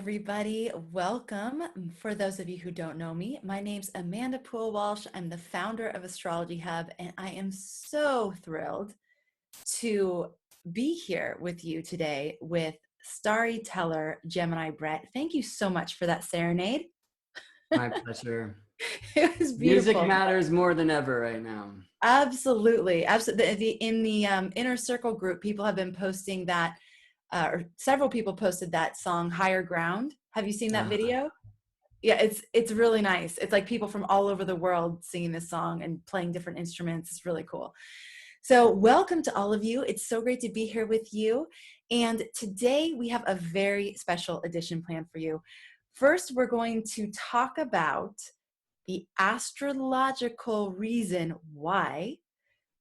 everybody. Welcome. For those of you who don't know me, my name's Amanda Walsh. I'm the founder of Astrology Hub, and I am so thrilled to be here with you today with starry teller Gemini Brett. Thank you so much for that serenade. My pleasure. It was Music beautiful. matters more than ever right now. Absolutely. Absolutely. In the inner circle group, people have been posting that, or several people posted that song Higher Ground. Have you seen that video? Yeah, it's really nice. It's like people from all over the world singing this song and playing different instruments. It's really cool. So welcome to all of you. It's so great to be here with you. And today we have a very special edition planned for you. First, we're going to talk about the astrological reason why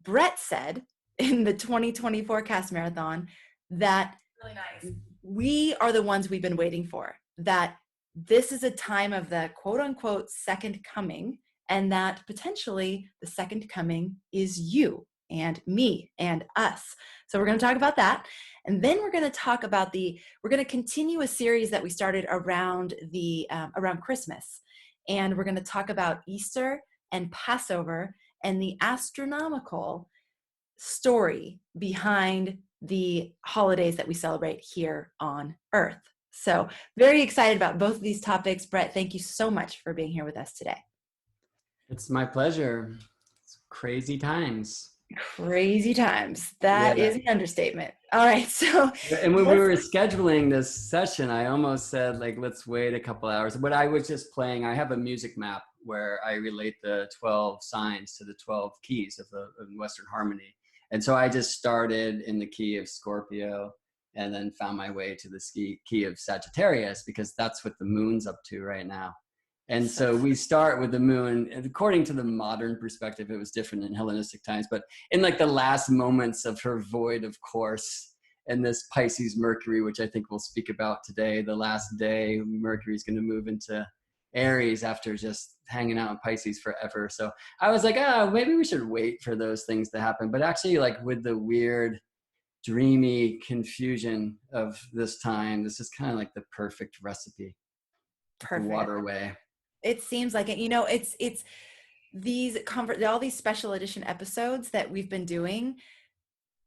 Brett said in the 2020 forecast marathon that really nice. We are the ones we've been waiting for, that this is a time of the quote unquote second coming, and that potentially the second coming is you and me and us. So we're going to talk about that. And then we're going to talk about we're going to continue a series that we started around around Christmas. And we're going to talk about Easter and Passover and the astronomical story behind the holidays that we celebrate here on Earth. So very excited about both of these topics. Brett, thank you so much for being here with us today. It's my pleasure. It's crazy times. Crazy times. That is an understatement. All right. So, and when we were scheduling this session, I almost said, like, let's wait a couple hours. But I was just playing. I have a music map where I relate the 12 signs to the 12 keys of Western harmony. And so I just started in the key of Scorpio and then found my way to the key of Sagittarius, because that's what the moon's up to right now. And so we start with the moon, and according to the modern perspective, it was different in Hellenistic times, but in like the last moments of her void of course, and this Pisces Mercury, which I think we'll speak about today, the last day, Mercury is going to move into Aries after just hanging out in Pisces forever. So I was like, maybe we should wait for those things to happen. But actually, like, with the weird, dreamy confusion of this time, this is kind of like the perfect recipe. Perfect. The waterway. It seems like it. You know, it's all these special edition episodes that we've been doing.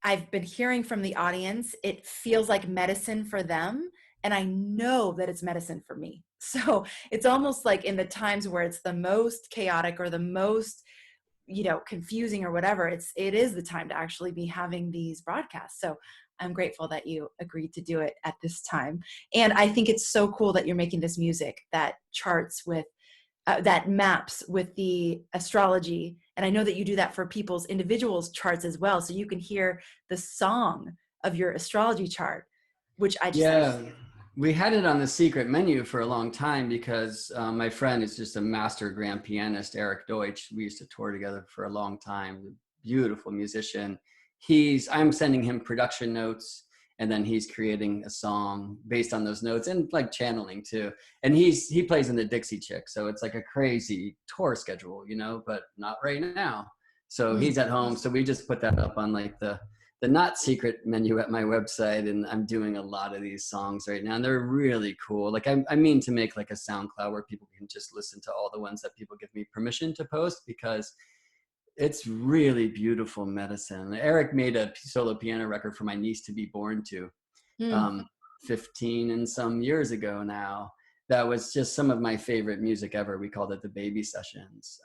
I've been hearing from the audience, it feels like medicine for them. And I know that it's medicine for me. So it's almost like in the times where it's the most chaotic or the most, confusing or whatever, it is the time to actually be having these broadcasts. So I'm grateful that you agreed to do it at this time. And I think it's so cool that you're making this music that charts with, that maps with the astrology. And I know that you do that for people's individuals charts as well. So you can hear the song of your astrology chart, which I just we had it on the secret menu for a long time because my friend is just a master grand pianist, Eric Deutsch. We used to tour together for a long time. Beautiful musician. I'm sending him production notes, and then he's creating a song based on those notes, and like channeling too. And he plays in the Dixie Chick, so it's like a crazy tour schedule, but not right now. So he's at home. So we just put that up on like the not secret menu at my website, and I'm doing a lot of these songs right now, and they're really cool. Like I mean to make like a SoundCloud where people can just listen to all the ones that people give me permission to post, because it's really beautiful medicine. Eric made a solo piano record for my niece to be born to 15 and some years ago now. That was just some of my favorite music ever. We called it the Baby Sessions.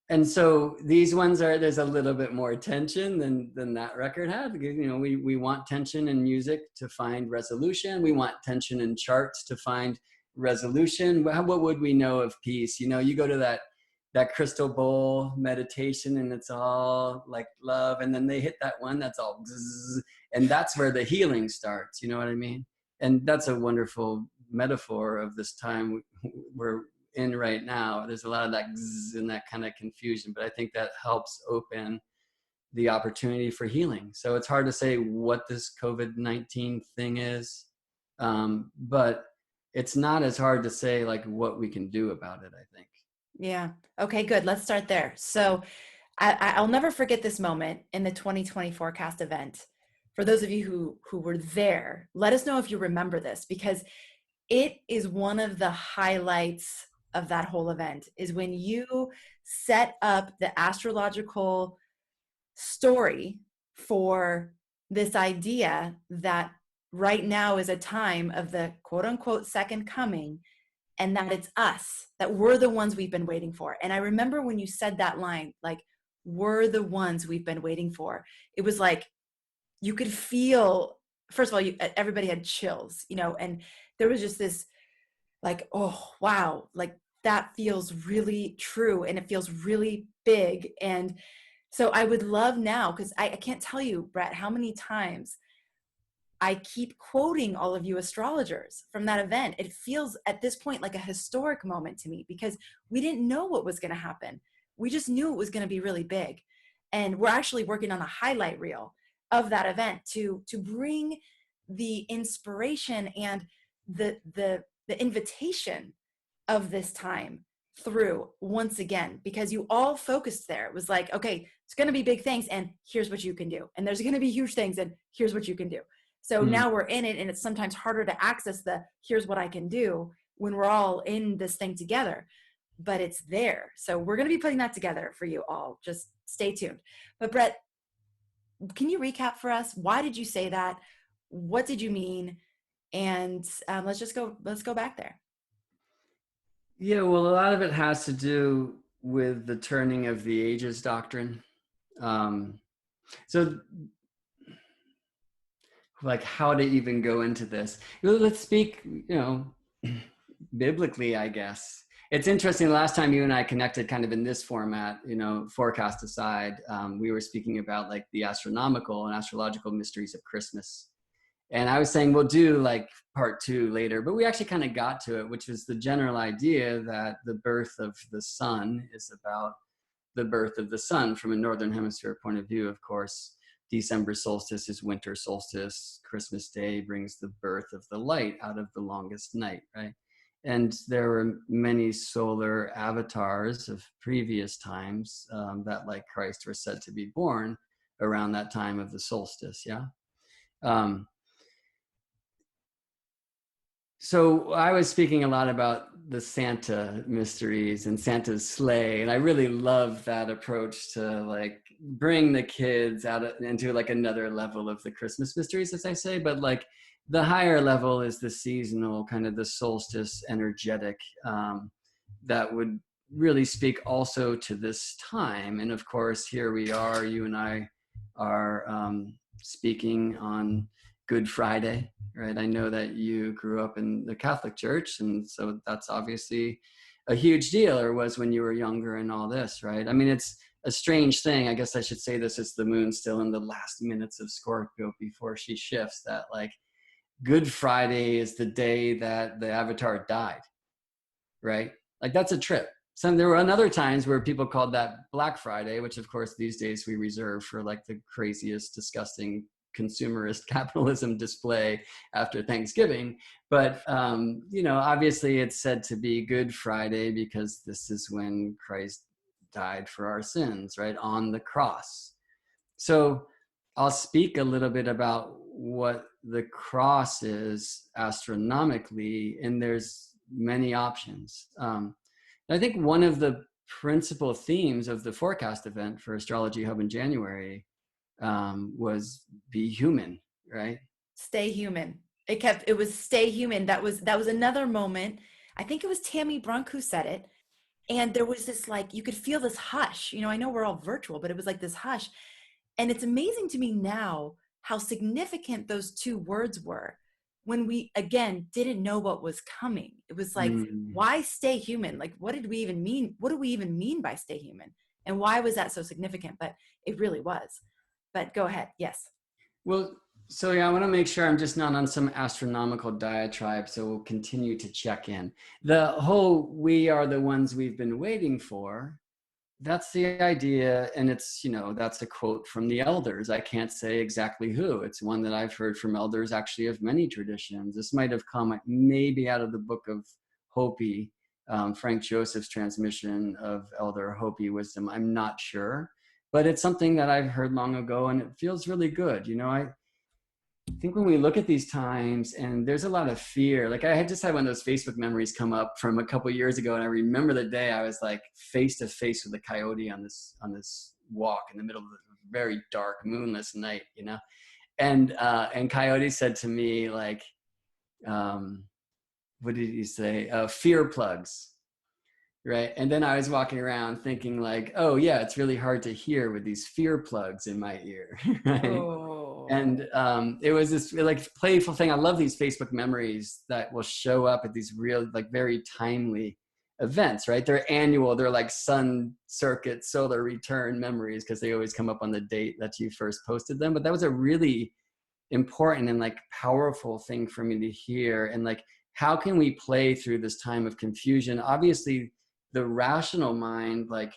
And so these ones there's a little bit more tension than that record had. We want tension in music to find resolution. We want tension in charts to find resolution. What would we know of peace? You go to that crystal bowl meditation, and it's all like love, and then they hit that one that's all zzz, and that's where the healing starts. You know what I mean? And that's a wonderful metaphor of this time we're in right now. There's a lot of that zzz and that kind of confusion, but I think that helps open the opportunity for healing. So it's hard to say what this COVID-19 thing is, but it's not as hard to say like what we can do about it, I think. Yeah. Okay, good. Let's start there. So I'll never forget this moment in the 2020 forecast event. For those of you who were there, let us know if you remember this, because it is one of the highlights of that whole event, is when you set up the astrological story for this idea that right now is a time of the quote unquote second coming, and that it's us, that we're the ones we've been waiting for. And I remember when you said that line, like, we're the ones we've been waiting for, it was like you could feel, first of all, everybody had chills, and there was just this like, oh wow, like that feels really true, and it feels really big. And so I would love now, because I can't tell you, Brett, how many times I keep quoting all of you astrologers from that event. It feels at this point like a historic moment to me, because we didn't know what was going to happen. We just knew it was going to be really big. And we're actually working on a highlight reel of that event to bring the inspiration and the invitation of this time through once again, because you all focused there. It was like, okay, it's going to be big things, and here's what you can do. And there's going to be huge things, and here's what you can do. So now we're in it, and it's sometimes harder to access the here's what I can do when we're all in this thing together, but it's there. So we're going to be putting that together for you all. Just stay tuned. But Brett, can you recap for us? Why did you say that? What did you mean? And let's go back there. Yeah, well, a lot of it has to do with the turning of the ages doctrine. So like how to even go into this. Let's speak, biblically, I guess. It's interesting, the last time you and I connected kind of in this format, forecast aside, we were speaking about like the astronomical and astrological mysteries of Christmas. And I was saying we'll do like part 2 later, but we actually kind of got to it, which was the general idea that the birth of the sun is about the birth of the sun from a northern hemisphere point of view, of course. December solstice is winter solstice. Christmas Day brings the birth of the light out of the longest night, right? And there were many solar avatars of previous times that, like Christ, were said to be born around that time of the solstice, yeah? So I was speaking a lot about the Santa mysteries and Santa's sleigh, and I really love that approach to like bring the kids into like another level of the Christmas mysteries, as I say. But like the higher level is the seasonal, kind of the solstice energetic that would really speak also to this time. And of course, here we are, you and I are speaking on Good Friday, right? I know that you grew up in the Catholic Church, and so that's obviously a huge deal, or was when you were younger and all this, right? I mean, it's a strange thing. I guess I should say this is the moon still in the last minutes of Scorpio before she shifts, that like Good Friday is the day that the avatar died, right? Like that's a trip. There were other times where people called that Black Friday, which of course these days we reserve for like the craziest, disgusting consumerist capitalism display after Thanksgiving. But, obviously it's said to be Good Friday because this is when Christ died for our sins, right? On the cross. So I'll speak a little bit about what the cross is astronomically, and there's many options. I think one of the principal themes of the forecast event for Astrology Hub in January was be human, right? Stay human. It was stay human. That was another moment. I think it was Tammy Brunk who said it. And there was this, like, you could feel this hush. I know we're all virtual, but it was like this hush. And it's amazing to me now how significant those 2 words were when we, again, didn't know what was coming. It was like, why stay human? Like, what did we even mean? What do we even mean by stay human? And why was that so significant? But it really was. But go ahead. Yes. Well, so yeah, I want to make sure I'm just not on some astronomical diatribe, so we'll continue to check in. The whole "we are the ones we've been waiting for," that's the idea, and it's, that's a quote from the elders. I can't say exactly who. It's one that I've heard from elders actually of many traditions. This might have come maybe out of the book of Hopi, Frank Joseph's transmission of Elder Hopi wisdom. I'm not sure. But it's something that I've heard long ago, and it feels really good. I think when we look at these times, and there's a lot of fear, like I had just had one of those Facebook memories come up from a couple of years ago, and I remember the day I was like face to face with a coyote on this walk in the middle of a very dark, moonless night, you know, and Coyote said to me like, what did he say? Fear plugs. Right. And then I was walking around thinking like, oh yeah, it's really hard to hear with these fear plugs in my ear. Right. Oh. And it was this like playful thing. I love these Facebook memories that will show up at these real, like very timely events, right? They're annual, they're like sun circuit, solar return memories because they always come up on the date that you first posted them. But that was a really important and like powerful thing for me to hear. And like, how can we play through this time of confusion? Obviously, the rational mind, like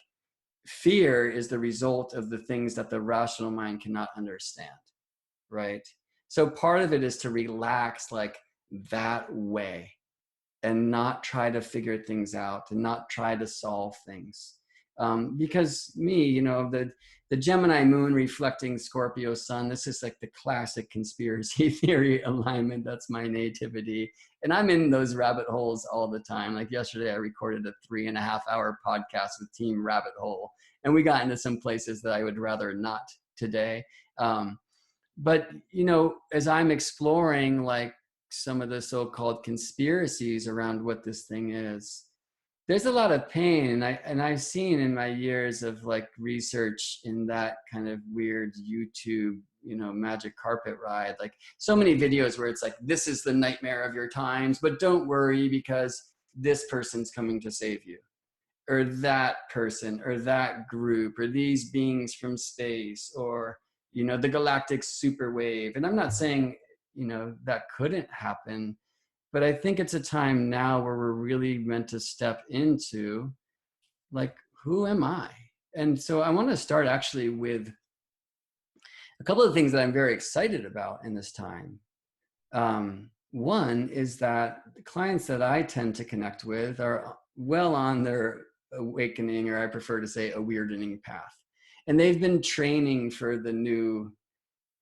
fear is the result of the things that the rational mind cannot understand, right? So part of it is to relax like that way and not try to figure things out and not try to solve things. Because me, you know, the Gemini moon reflecting Scorpio sun, this is like the classic conspiracy theory alignment. That's my nativity. And I'm in those rabbit holes all the time. Like yesterday, I recorded a 3.5-hour podcast with Team Rabbit Hole, and we got into some places that I would rather not today. But, you know, as I'm exploring like some of the so-called conspiracies around what this thing is, there's a lot of pain. And I've seen in my years of like research in that kind of weird YouTube, you know, magic carpet ride, like so many videos where it's like, this is the nightmare of your times, but don't worry because this person's coming to save you, or that person, or that group, or these beings from space, or, you know, the galactic super wave. And I'm not saying, you know, that couldn't happen, but I think it's a time now where we're really meant to step into like, who am I? And so I want to start actually with a couple of things that I'm very excited about in this time. One is that the clients that I tend to connect with are well on their awakening, or I prefer to say a weirding path. And they've been training for the new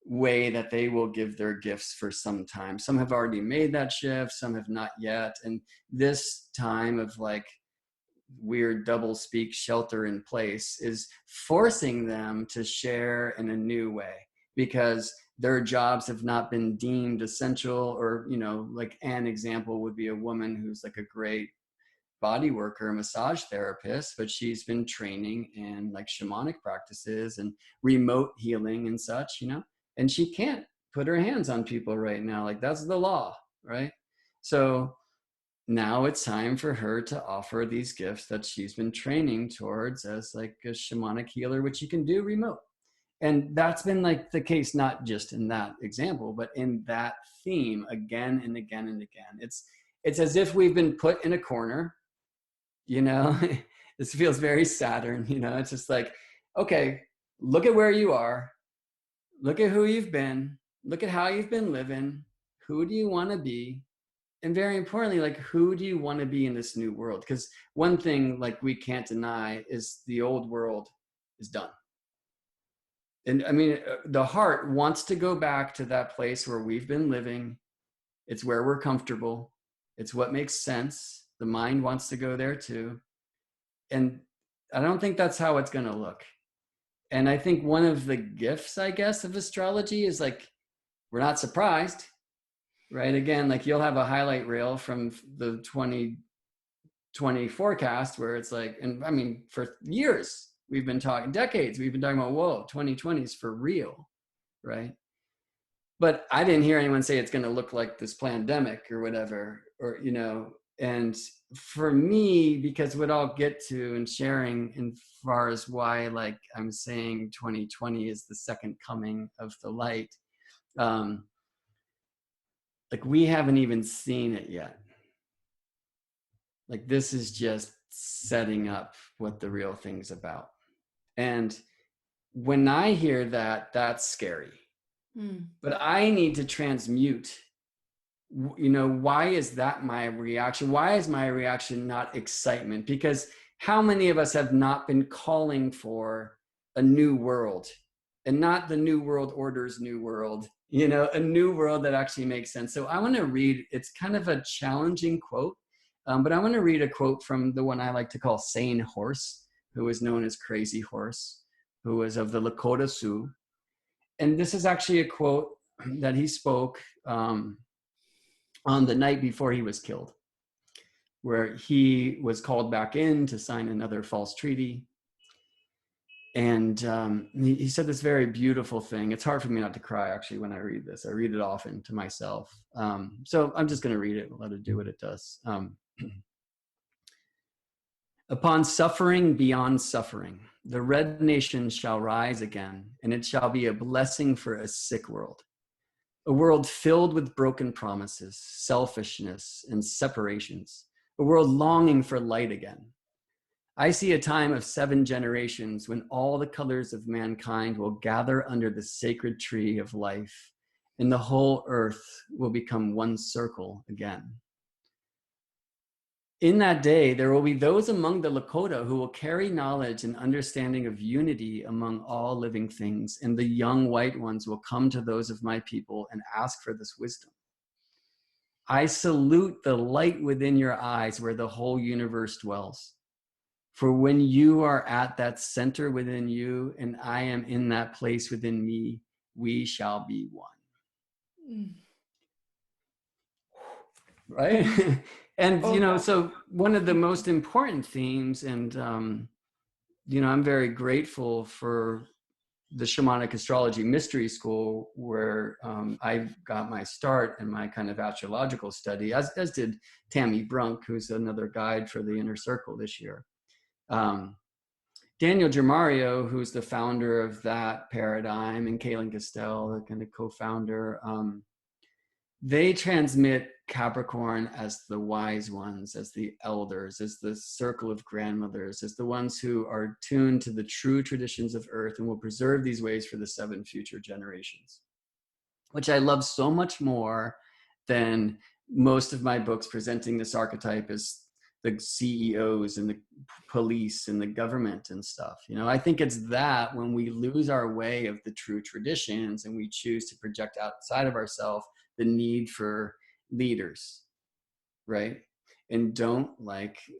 way that they will give their gifts for some time. Some have already made that shift, some have not yet. And this time of like weird double speak, shelter in place, is forcing them to share in a new way because their jobs have not been deemed essential. Or, you know, like an example would be a woman who's like a great body worker, massage therapist, but she's been training in like shamanic practices and remote healing and such, you know, and she can't put her hands on people right now. Like that's the law, right? So now it's time for her to offer these gifts that she's been training towards as like a shamanic healer, which you can do remote. And that's been like the case, not just in that example, but in that theme again and again and again. It's as if we've been put in a corner, you know. This feels very Saturn, you know. It's just like, okay, look at where you are, look at who you've been, look at how you've been living, who do you want to be, and very importantly, like, who do you want to be in this new world? Because one thing like we can't deny is the old world is done. And I mean, the heart wants to go back to that place where we've been living. It's where we're comfortable. It's what makes sense. The mind wants to go there too. And I don't think that's how it's going to look. And I think one of the gifts, I guess, of astrology is like, we're not surprised, right? Again, like you'll have a highlight reel from the 2020 forecast where it's like, and I mean, for years, we've been talking, decades, we've been talking about, whoa, 2020 is for real, right? But I didn't hear anyone say it's going to look like this pandemic or whatever, or, you know. And for me, because what I'll get to and sharing in far as why, like I'm saying 2020 is the second coming of the light, like we haven't even seen it yet. Like this is just setting up what the real thing's about. And when I hear that, that's scary. But I need to transmute, you know, why is that my reaction? Why is my reaction not excitement? Because how many of us have not been calling for a new world, and not the new world order's new world, a new world that actually makes sense. So I want to read, it's kind of a challenging quote, but I want to read a quote from the one I like to call Sane Horse, who is known as Crazy Horse, who was of the Lakota Sioux. And this is actually a quote that he spoke on the night before he was killed, where he was called back in to sign another false treaty. And he said this very beautiful thing. It's hard for me not to cry, actually, when I read this. I read it often to myself. So I'm just going to read it and let it do what it does. Upon suffering beyond suffering, the red nation shall rise again, and it shall be a blessing for a sick world. A world filled with broken promises, selfishness, and separations. A world longing for light again. I see a time of 7 generations when all the colors of mankind will gather under the sacred tree of life, and the whole earth will become one circle again. In that day, there will be those among the Lakota who will carry knowledge and understanding of unity among all living things, and the young white ones will come to those of my people and ask for this wisdom. I salute the light within your eyes where the whole universe dwells. For when you are at that center within you, and I am in that place within me, we shall be one. Right? And, so one of the most important themes, and, I'm very grateful for the Shamanic Astrology Mystery School, where I got my start in my kind of astrological study, as did Tammy Brunk, who's another guide for the Inner Circle this year. Daniel Germario, who's the founder of that paradigm, and Kaylin Castell, the kind of co-founder, they transmit Capricorn as the wise ones, as the elders, as the circle of grandmothers, as the ones who are tuned to the true traditions of Earth and will preserve these ways for the 7 future generations, which I love so much more than most of my books presenting this archetype as the CEOs and the police and the government and stuff. I think it's that when we lose our way of the true traditions and we choose to project outside of ourselves the need for leaders, right? And don't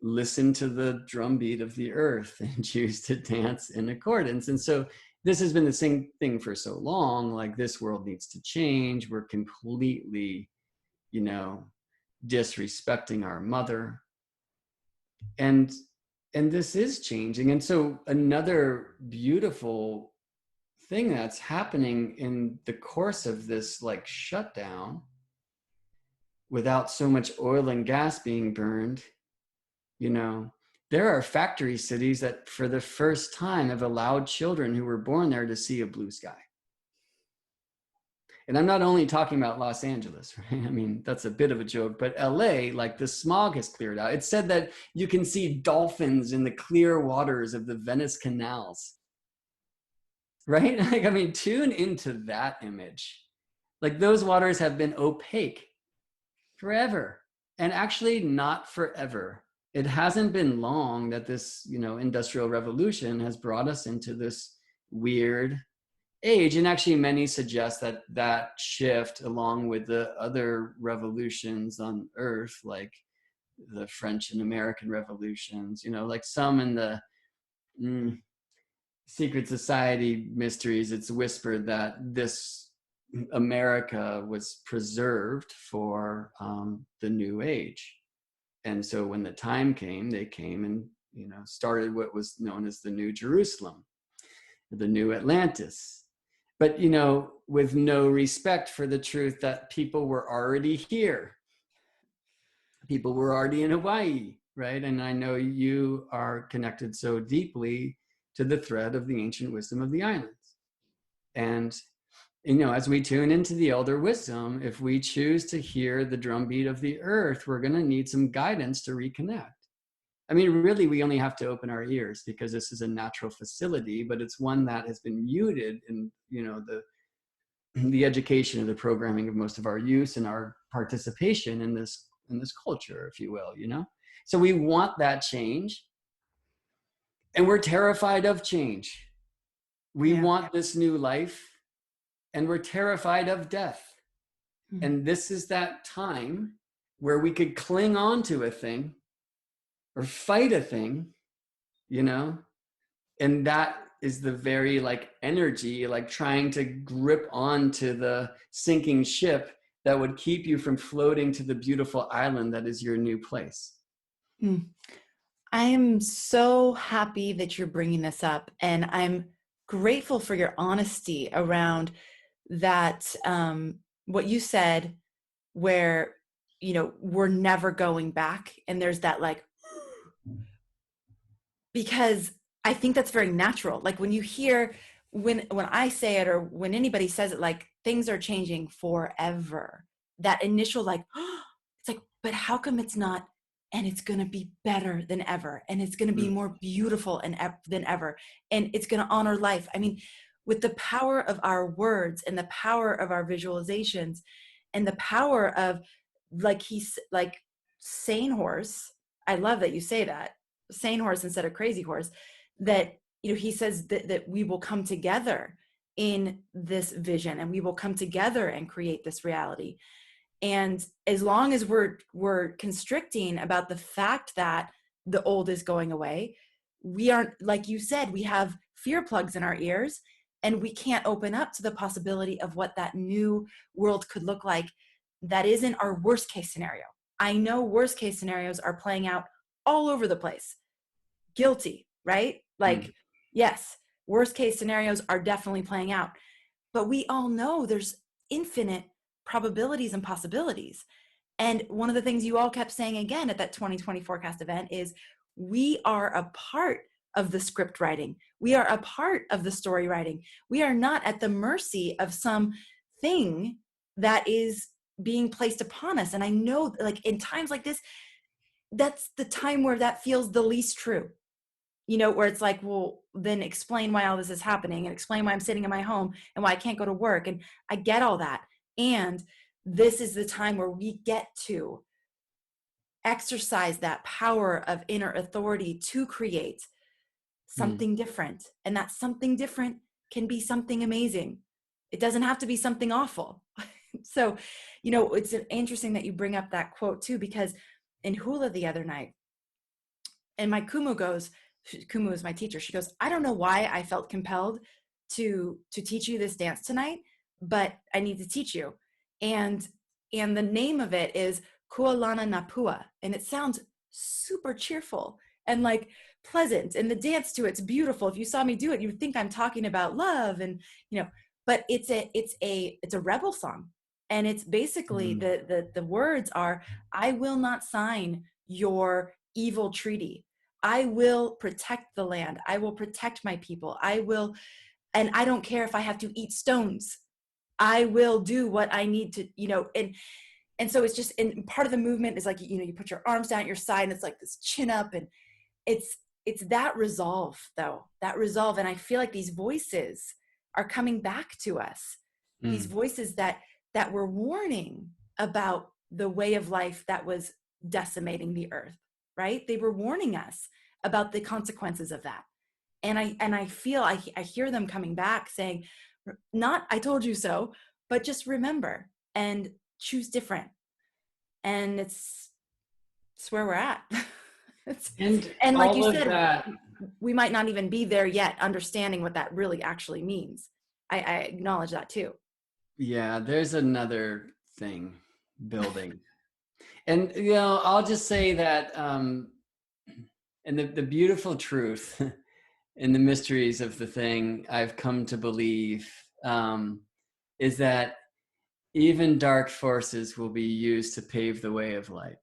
listen to the drumbeat of the earth and choose to dance in accordance. And so this has been the same thing for so long, this world needs to change. We're completely, disrespecting our mother. And this is changing. And so another beautiful thing that's happening in the course of this shutdown, without so much oil and gas being burned, there are factory cities that for the first time have allowed children who were born there to see a blue sky. And I'm not only talking about Los Angeles, right? I mean, that's a bit of a joke, but LA, the smog has cleared out. It's said that you can see dolphins in the clear waters of the Venice canals, right? Tune into that image. Those waters have been opaque forever, and actually not forever. It hasn't been long that this, industrial revolution has brought us into this weird age. And actually many suggest that shift, along with the other revolutions on earth, like the French and American revolutions, some in the secret society mysteries, it's whispered that this America was preserved for the new age. And so when the time came, they came and started what was known as the New Jerusalem, the New Atlantis. But, with no respect for the truth that people were already here. People were already in Hawaii, right? And I know you are connected so deeply to the thread of the ancient wisdom of the islands. And, as we tune into the elder wisdom, if we choose to hear the drumbeat of the earth, we're going to need some guidance to reconnect. Really, we only have to open our ears, because this is a natural facility, but it's one that has been muted in, the education and the programming of most of our youth and our participation in this culture, if you will, So we want that change, and we're terrified of change. We want this new life, and we're terrified of death. And this is that time where we could cling on to a thing or fight a thing, you know, and that is the very like energy, like trying to grip onto the sinking ship that would keep you from floating to the beautiful island that is your new place. I am so happy that you're bringing this up, and I'm grateful for your honesty around that. What you said, where, you know, we're never going back, and there's that like, because I think that's very natural. Like when you hear, when I say it, or when anybody says it, like things are changing forever, that initial like, it's like, but how come it's not? And it's going to be better than ever, and it's going to be more beautiful than ever, and it's going to honor life. I mean, with the power of our words and the power of our visualizations and the power of, like he's like, sane horse. I love that you say that, sane horse instead of crazy horse. That, you know, he says that we will come together in this vision, and we will come together and create this reality. And as long as we're constricting about the fact that the old is going away, we aren't, like you said, we have fear plugs in our ears, and we can't open up to the possibility of what that new world could look like. That isn't our worst case scenario. I know worst case scenarios are playing out all over the place. Guilty, right? Like, yes, worst case scenarios are definitely playing out, but we all know there's infinite probabilities and possibilities. And one of the things you all kept saying again at that 2020 forecast event is, we are a part of the script writing. We are a part of the story writing. We are not at the mercy of some thing that is being placed upon us. And I know, like, in times like this, that's the time where that feels the least true. You know, where it's like, well, then explain why all this is happening, and explain why I'm sitting in my home and why I can't go to work. And I get all that. And this is the time where we get to exercise that power of inner authority to create something different. And that something different can be something amazing. It doesn't have to be something awful. So, you know, it's interesting that you bring up that quote too, because in hula the other night, and my Kumu goes, Kumu is my teacher. She goes, I don't know why I felt compelled to teach you this dance tonight, but I need to teach you. And the name of it is Kualana Napua. And it sounds super cheerful and like pleasant. And the dance to it's beautiful. If you saw me do it, you would think I'm talking about love, and, you know, but it's a rebel song. And it's basically the words are, I will not sign your evil treaty. I will protect the land. I will protect my people. I will, and I don't care if I have to eat stones. I will do what I need to, you know, and so it's just, and part of the movement is like, you know, you put your arms down at your side, and it's like this chin up, and it's that resolve though, that resolve. And I feel like these voices are coming back to us. These voices that were warning about the way of life that was decimating the earth, right? They were warning us about the consequences of that. And I feel, I hear them coming back saying, not, I told you so, but just remember and choose different. And it's where we're at. And like you said, that, we might not even be there yet, understanding what that really actually means. I acknowledge that too. yeah, there's another thing building. And, you know, I'll just say that, and the beautiful truth and the mysteries of the thing I've come to believe is that even dark forces will be used to pave the way of light.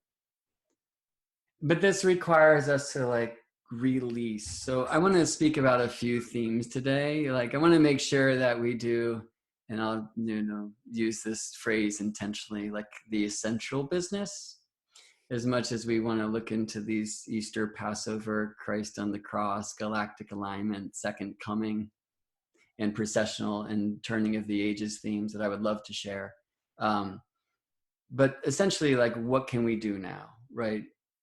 But this requires us to like release. So I want to speak about a few themes today. Like I want to make sure that we do, and I'll, you know, use this phrase intentionally, like the essential business, as much as we want to look into these Easter, Passover, Christ on the cross, galactic alignment, second coming, and processional and turning of the ages themes that I would love to share. But essentially, like, what can we do now, right?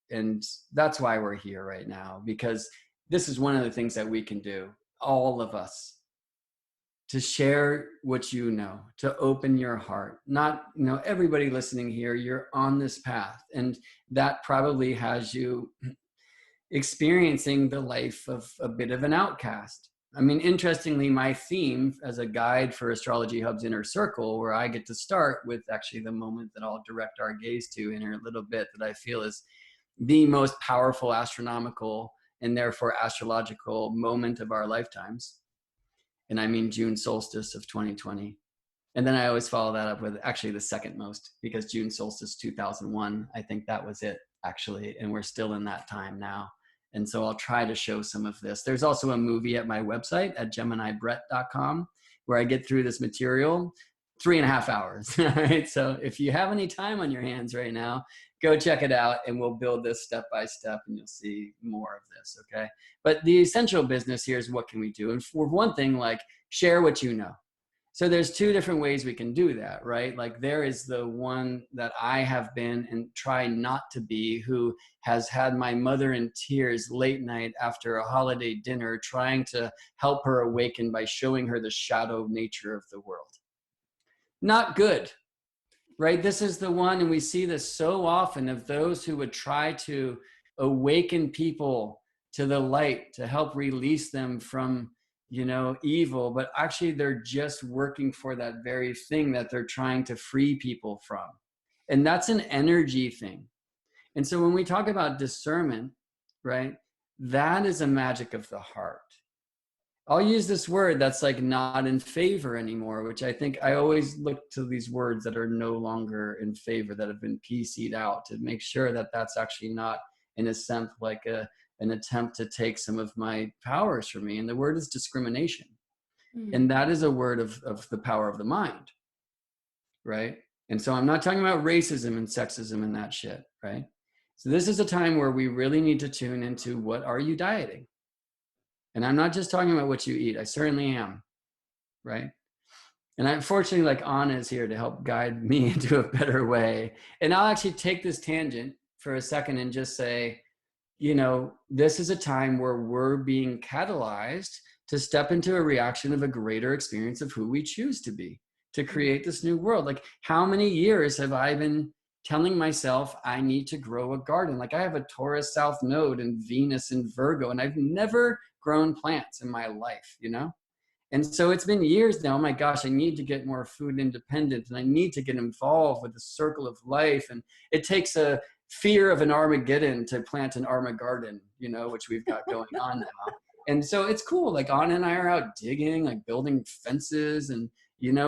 And that's why we're here right now, because this is one of the things that we can do, all of us. to share what you know, to open your heart. Not, everybody listening here, you're on this path, and that probably has you experiencing the life of a bit of an outcast. I mean, interestingly, my theme as a guide for Astrology Hub's Inner Circle, where I get to start with actually the moment that I'll direct our gaze to in a little bit, that I feel is the most powerful astronomical and therefore astrological moment of our lifetimes. And I mean June solstice of 2020. And then I always follow that up with actually the second most, because June solstice 2001, I think that was it actually. And we're still in that time now. And so I'll try to show some of this. There's also a movie at my website at geminibrett.com where I get through this material 3.5 hours. Right? So if you have any time on your hands right now, go check it out, and we'll build this step by step, and you'll see more of this. Okay. But the essential business here is, what can we do? And for one thing, like, share what you know. So there's two different ways we can do that, right? Like, there is the one that I have been and try not to be, who has had my mother in tears late night after a holiday dinner, trying to help her awaken by showing her the shadow nature of the world. Not good, right? This is the one, and we see this so often, of those who would try to awaken people to the light, to help release them from evil, but actually they're just working for that very thing that they're trying to free people from. And that's an energy thing. And so when we talk about discernment, right, that is a magic of the heart. I'll use this word that's like not in favor anymore, which I think I always look to these words that are no longer in favor, that have been PC'd out, to make sure that that's actually not, in a sense, like an attempt to take some of my powers from me. And the word is discrimination. And that is a word of the power of the mind, right? And so I'm not talking about racism and sexism and that shit, right? So this is a time where we really need to tune into, what are you dieting? And I'm not just talking about what you eat. I certainly am, right? And unfortunately, like, Anna is here to help guide me into a better way. And I'll actually take this tangent for a second and just say, this is a time where we're being catalyzed to step into a reaction of a greater experience of who we choose to be, to create this new world. Like, how many years have I been telling myself I need to grow a garden? Like, I have a Taurus South Node and Venus in Virgo, and I've never grown plants in my life, And so it's been years now. Oh my gosh, I need to get more food independent, and I need to get involved with the circle of life. And it takes a fear of an Armageddon to plant an Armagarden, which we've got going on now. And so it's cool. Like, Anna and I are out digging, like building fences and,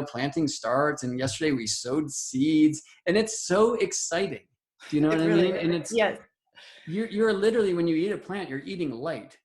planting starts. And yesterday we sowed seeds, and it's so exciting. Do you know what I mean? And it's, yes. You're literally, when you eat a plant, you're eating light,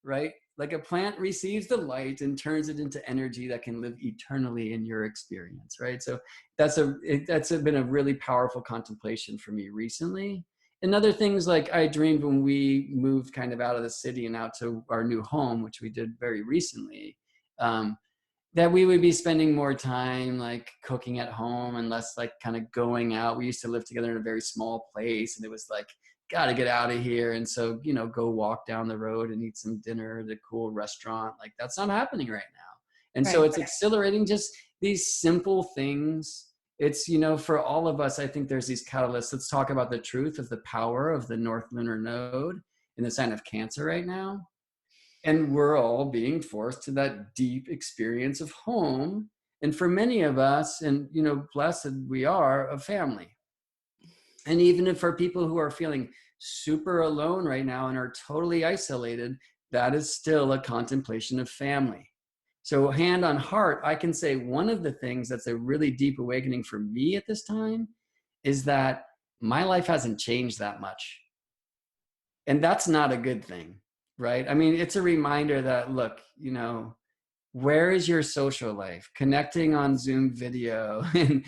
right? Like, a plant receives the light and turns it into energy that can live eternally in your experience, right? So that's been a really powerful contemplation for me recently. And other things, like, I dreamed when we moved kind of out of the city and out to our new home, which we did very recently, that we would be spending more time like cooking at home and less like kind of going out. We used to live together in a very small place, and it was like, got to get out of here. And so, go walk down the road and eat some dinner at a cool restaurant. Like, that's not happening right now. And so it's exhilarating, just these simple things. It's, for all of us, I think there's these catalysts. Let's talk about the truth of the power of the North Lunar Node in the sign of Cancer right now. And we're all being forced to that deep experience of home. And for many of us, and, blessed we are, of family. And even if for people who are feeling super alone right now and are totally isolated, that is still a contemplation of family. So hand on heart, I can say one of the things that's a really deep awakening for me at this time is that my life hasn't changed that much. And that's not a good thing, right? I mean, it's a reminder that, look, where is your social life? Connecting on Zoom video and,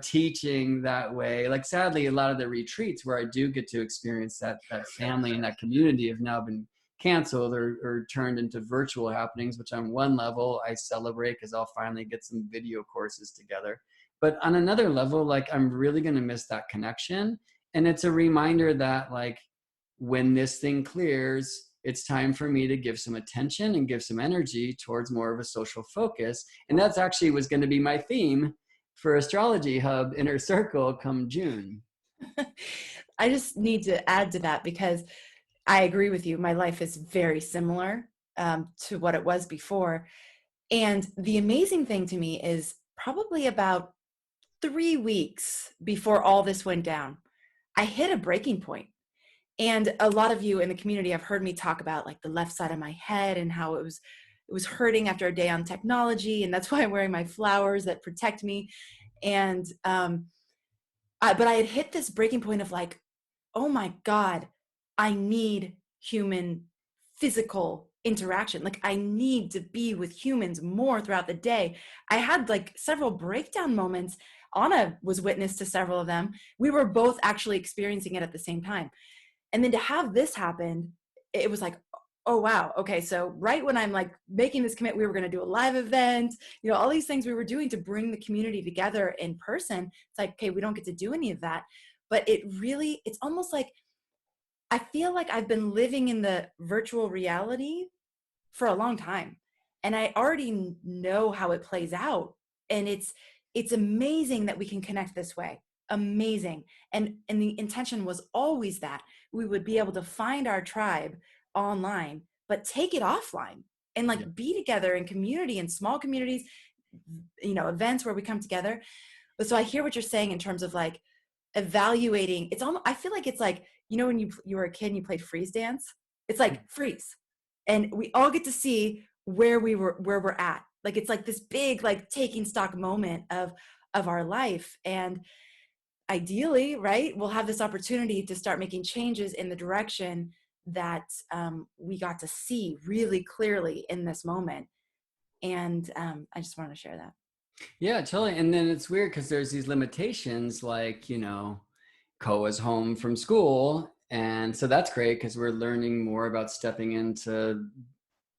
teaching that way. Like, sadly, a lot of the retreats where I do get to experience that family and that community have now been canceled or turned into virtual happenings, which on one level I celebrate because I'll finally get some video courses together. But on another level, like, I'm really going to miss that connection. And it's a reminder that, like, when this thing clears, it's time for me to give some attention and give some energy towards more of a social focus. And that's actually was going to be my theme for Astrology Hub Inner Circle come June. I just need to add to that because I agree with you. My life is very similar to what it was before. And the amazing thing to me is probably about 3 weeks before all this went down, I hit a breaking point. And a lot of you in the community have heard me talk about like the left side of my head and how it was hurting after a day on technology. And that's why I'm wearing my flowers that protect me. And but I had hit this breaking point of like, oh my God, I need human physical interaction. Like I need to be with humans more throughout the day. I had like several breakdown moments. Anna was witness to several of them. We were both actually experiencing it at the same time. And then to have this happen, it was like, oh wow, okay, so right when I'm like making this commit, we were going to do a live event, you know, all these things we were doing to bring the community together in person. It's like, okay, we don't get to do any of that. But it's almost like I feel like I've been living in the virtual reality for a long time, and I already know how it plays out. And it's amazing that we can connect this way. Amazing. And the intention was always that we would be able to find our tribe online, but take it offline and like be together in community, in small communities, you know, events where we come together. But so I hear what you're saying in terms of like evaluating. It's almost, I feel like it's like, you know, when you were a kid and you played freeze dance, it's like freeze. And we all get to see where we're at. Like, it's like this big, like taking stock moment of our life. And ideally, right, we'll have this opportunity to start making changes in the direction that we got to see really clearly in this moment. And I just wanted to share that. Yeah, totally. And then it's weird because there's these limitations like, you know, Koa's home from school. And so that's great because we're learning more about stepping into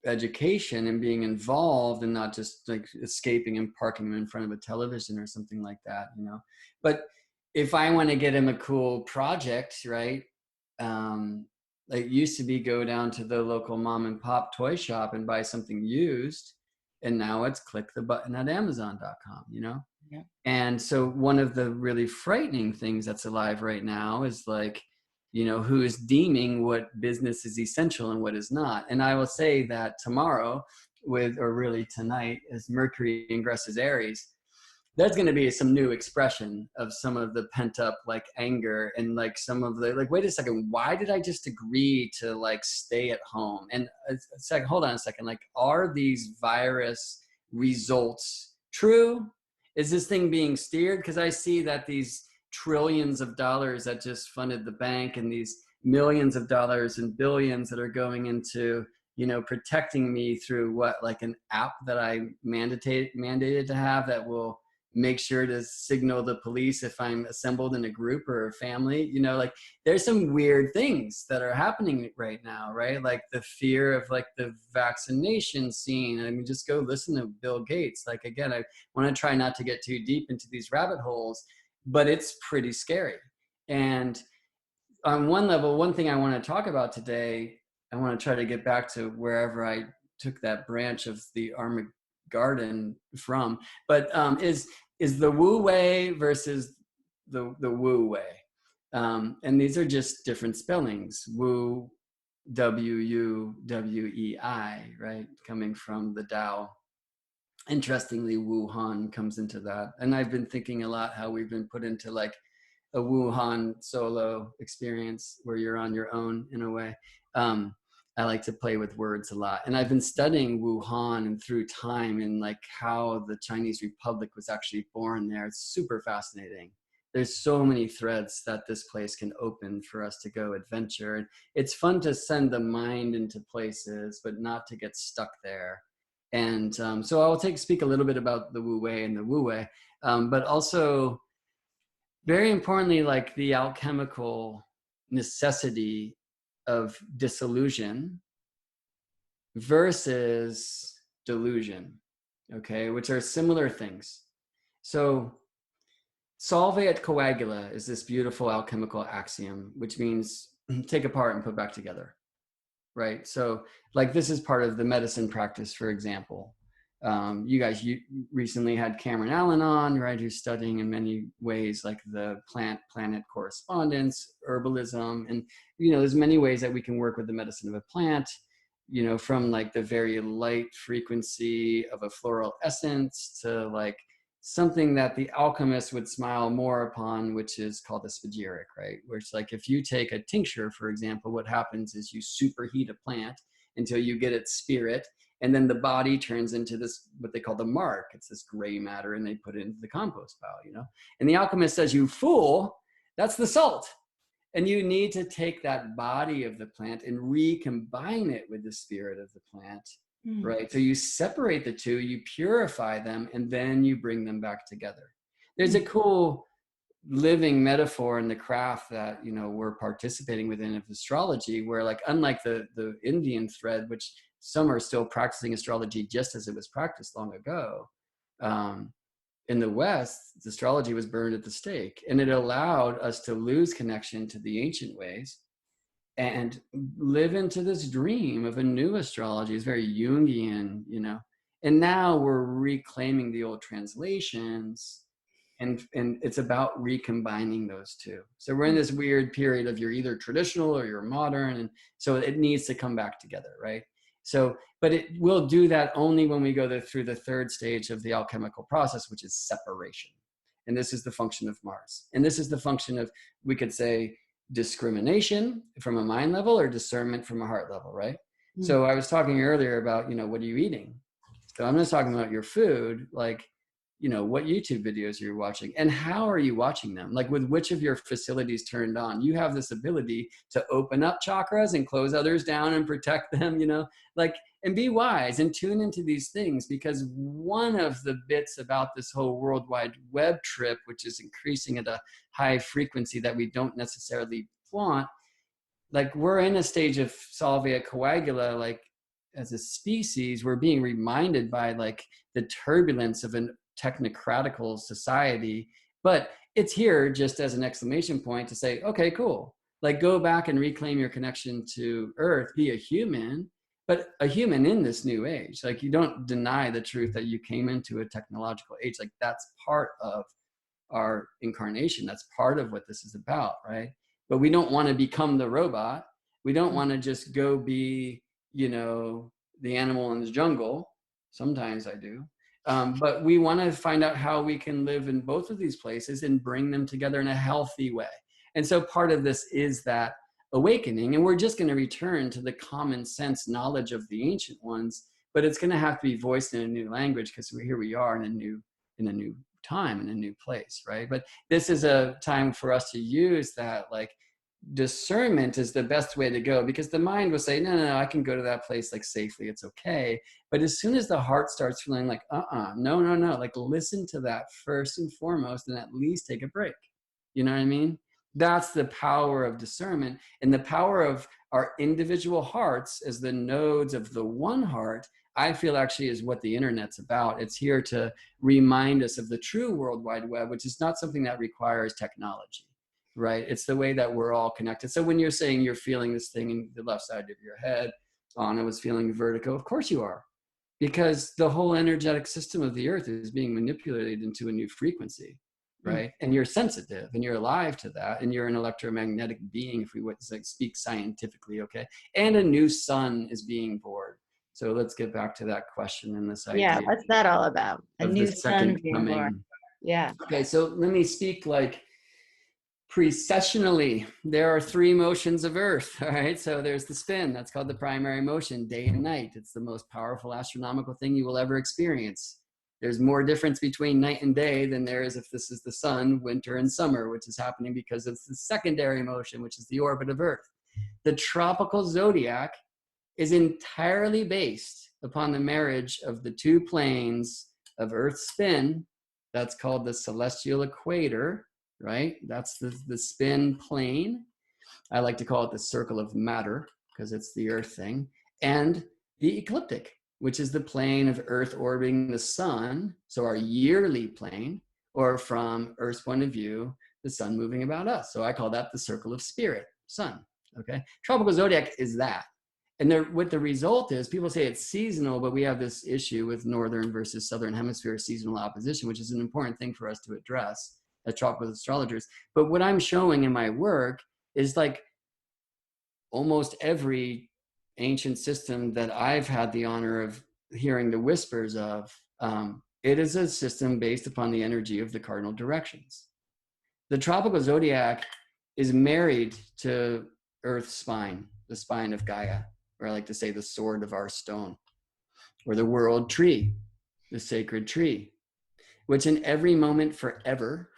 education and being involved and not just like escaping and parking him in front of a television or something like that, you know. But if I want to get him a cool project, right? Like it used to be go down to the local mom and pop toy shop and buy something used. And now it's click the button at Amazon.com, you know? Yeah. And so one of the really frightening things that's alive right now is like, you know, who is deeming what business is essential and what is not. And I will say that tomorrow or really tonight, as Mercury ingresses Aries, there's going to be some new expression of some of the pent up like anger and like some of the like, wait a second, why did I just agree to like stay at home? And a second, hold on a second. Like, are these virus results true? Is this thing being steered? Because I see that these trillions of dollars that just funded the bank and these millions of dollars and billions that are going into, you know, protecting me through what, like an app that I mandated to have that will make sure to signal the police if I'm assembled in a group or a family, you know, like there's some weird things that are happening right now, right? Like the fear of like the vaccination scene. I mean, just go listen to Bill Gates. Like, again, I want to try not to get too deep into these rabbit holes, but it's pretty scary. And on one level, one thing I want to talk about today, I want to try to get back to wherever I took that branch of the Garden from, but is the Wu Wei versus the Wu Wei, and these are just different spellings. Wu, W-U-W-E-I, right, coming from the Tao. Interestingly, Wuhan comes into that, and I've been thinking a lot how we've been put into like a Wuhan solo experience where you're on your own in a way. I like to play with words a lot. And I've been studying Wuhan and through time and like how the Chinese Republic was actually born there. It's super fascinating. There's so many threads that this place can open for us to go adventure. And it's fun to send the mind into places, but not to get stuck there. And so I'll speak a little bit about the Wu Wei and the Wu Wei, but also very importantly, like the alchemical necessity of disillusion versus delusion, okay, which are similar things. So solve et coagula is this beautiful alchemical axiom, which means take apart and put back together, right? So like this is part of the medicine practice, for example. You recently had Cameron Allen on, right, who's studying in many ways like the plant-planet correspondence, herbalism, and there's many ways that we can work with the medicine of a plant, from like the very light frequency of a floral essence to like something that the alchemist would smile more upon, which is called a spagyric, right? Where it's like if you take a tincture, for example, what happens is you superheat a plant until you get its spirit, and then the body turns into this, what they call the mark. It's this gray matter, and they put it into the compost pile, And the alchemist says, you fool, that's the salt. And you need to take that body of the plant and recombine it with the spirit of the plant, right? So you separate the two, you purify them, and then you bring them back together. There's a cool living metaphor in the craft that, we're participating within of astrology, where like, unlike the Indian thread, which some are still practicing astrology just as it was practiced long ago, in the West, astrology was burned at the stake, and it allowed us to lose connection to the ancient ways and live into this dream of a new astrology. It's very Jungian, and now we're reclaiming the old translations, and it's about recombining those two. So we're in this weird period of you're either traditional or you're modern, and so it needs to come back together, right? So, but it will do that only when we go through the third stage of the alchemical process, which is separation. And this is the function of Mars. And this is the function of, we could say, discrimination from a mind level or discernment from a heart level, right? So I was talking earlier about, what are you eating? So I'm just talking about your food, like, what YouTube videos you're watching and how are you watching them? Like with which of your facilities turned on? You have this ability to open up chakras and close others down and protect them, like, and be wise and tune into these things, because one of the bits about this whole worldwide web trip, which is increasing at a high frequency that we don't necessarily want, like we're in a stage of salvia coagula, like as a species, we're being reminded by like the turbulence of an technocratical society, but it's here just as an exclamation point to say, okay, cool. Like go back and reclaim your connection to Earth, be a human, but a human in this new age. Like you don't deny the truth that you came into a technological age. Like that's part of our incarnation. That's part of what this is about, right? But we don't want to become the robot. We don't want to just go be, the animal in the jungle. Sometimes I do. But we want to find out how we can live in both of these places and bring them together in a healthy way. And so part of this is that awakening, and we're just going to return to the common sense knowledge of the ancient ones, but it's going to have to be voiced in a new language, because here we are in a new time, in a new place, right? But this is a time for us to use that, like, discernment is the best way to go, because the mind will say, no, I can go to that place like safely, it's okay. But as soon as the heart starts feeling like, no, like listen to that first and foremost, and at least take a break. You know what I mean? That's the power of discernment, and the power of our individual hearts as the nodes of the one heart, I feel actually is what the internet's about. It's here to remind us of the true World Wide Web, which is not something that requires technology. Right? It's the way that we're all connected. So when you're saying you're feeling this thing in the left side of your head, Anna was feeling vertigo, of course you are, because the whole energetic system of the earth is being manipulated into a new frequency, right? And you're sensitive and you're alive to that, and you're an electromagnetic being, if we would speak scientifically, okay? And a new sun is being born. So let's get back to that question and this idea. Yeah, what's that all about? A new sun being born. Yeah. Okay, so let me speak like precessionally. There are three motions of Earth, all right? So there's the spin, that's called the primary motion, day and night. It's the most powerful astronomical thing you will ever experience. There's more difference between night and day than there is if this is the sun, winter and summer, which is happening because it's the secondary motion, which is the orbit of Earth. The tropical zodiac is entirely based upon the marriage of the two planes of Earth's spin. That's called the celestial equator, right? That's the spin plane. I like to call it the circle of matter because it's the Earth thing. And the ecliptic, which is the plane of Earth orbiting the sun. So our yearly plane, or from Earth's point of view, the sun moving about us. So I call that the circle of spirit, sun, okay? Tropical zodiac is that. And what the result is, people say it's seasonal, but we have this issue with northern versus southern hemisphere seasonal opposition, which is an important thing for us to address as tropical astrologers. But what I'm showing in my work is like almost every ancient system that I've had the honor of hearing the whispers of, it is a system based upon the energy of the cardinal directions. The tropical zodiac is married to Earth's spine, the spine of Gaia, or I like to say the sword of our stone, or the world tree, the sacred tree, which in every moment forever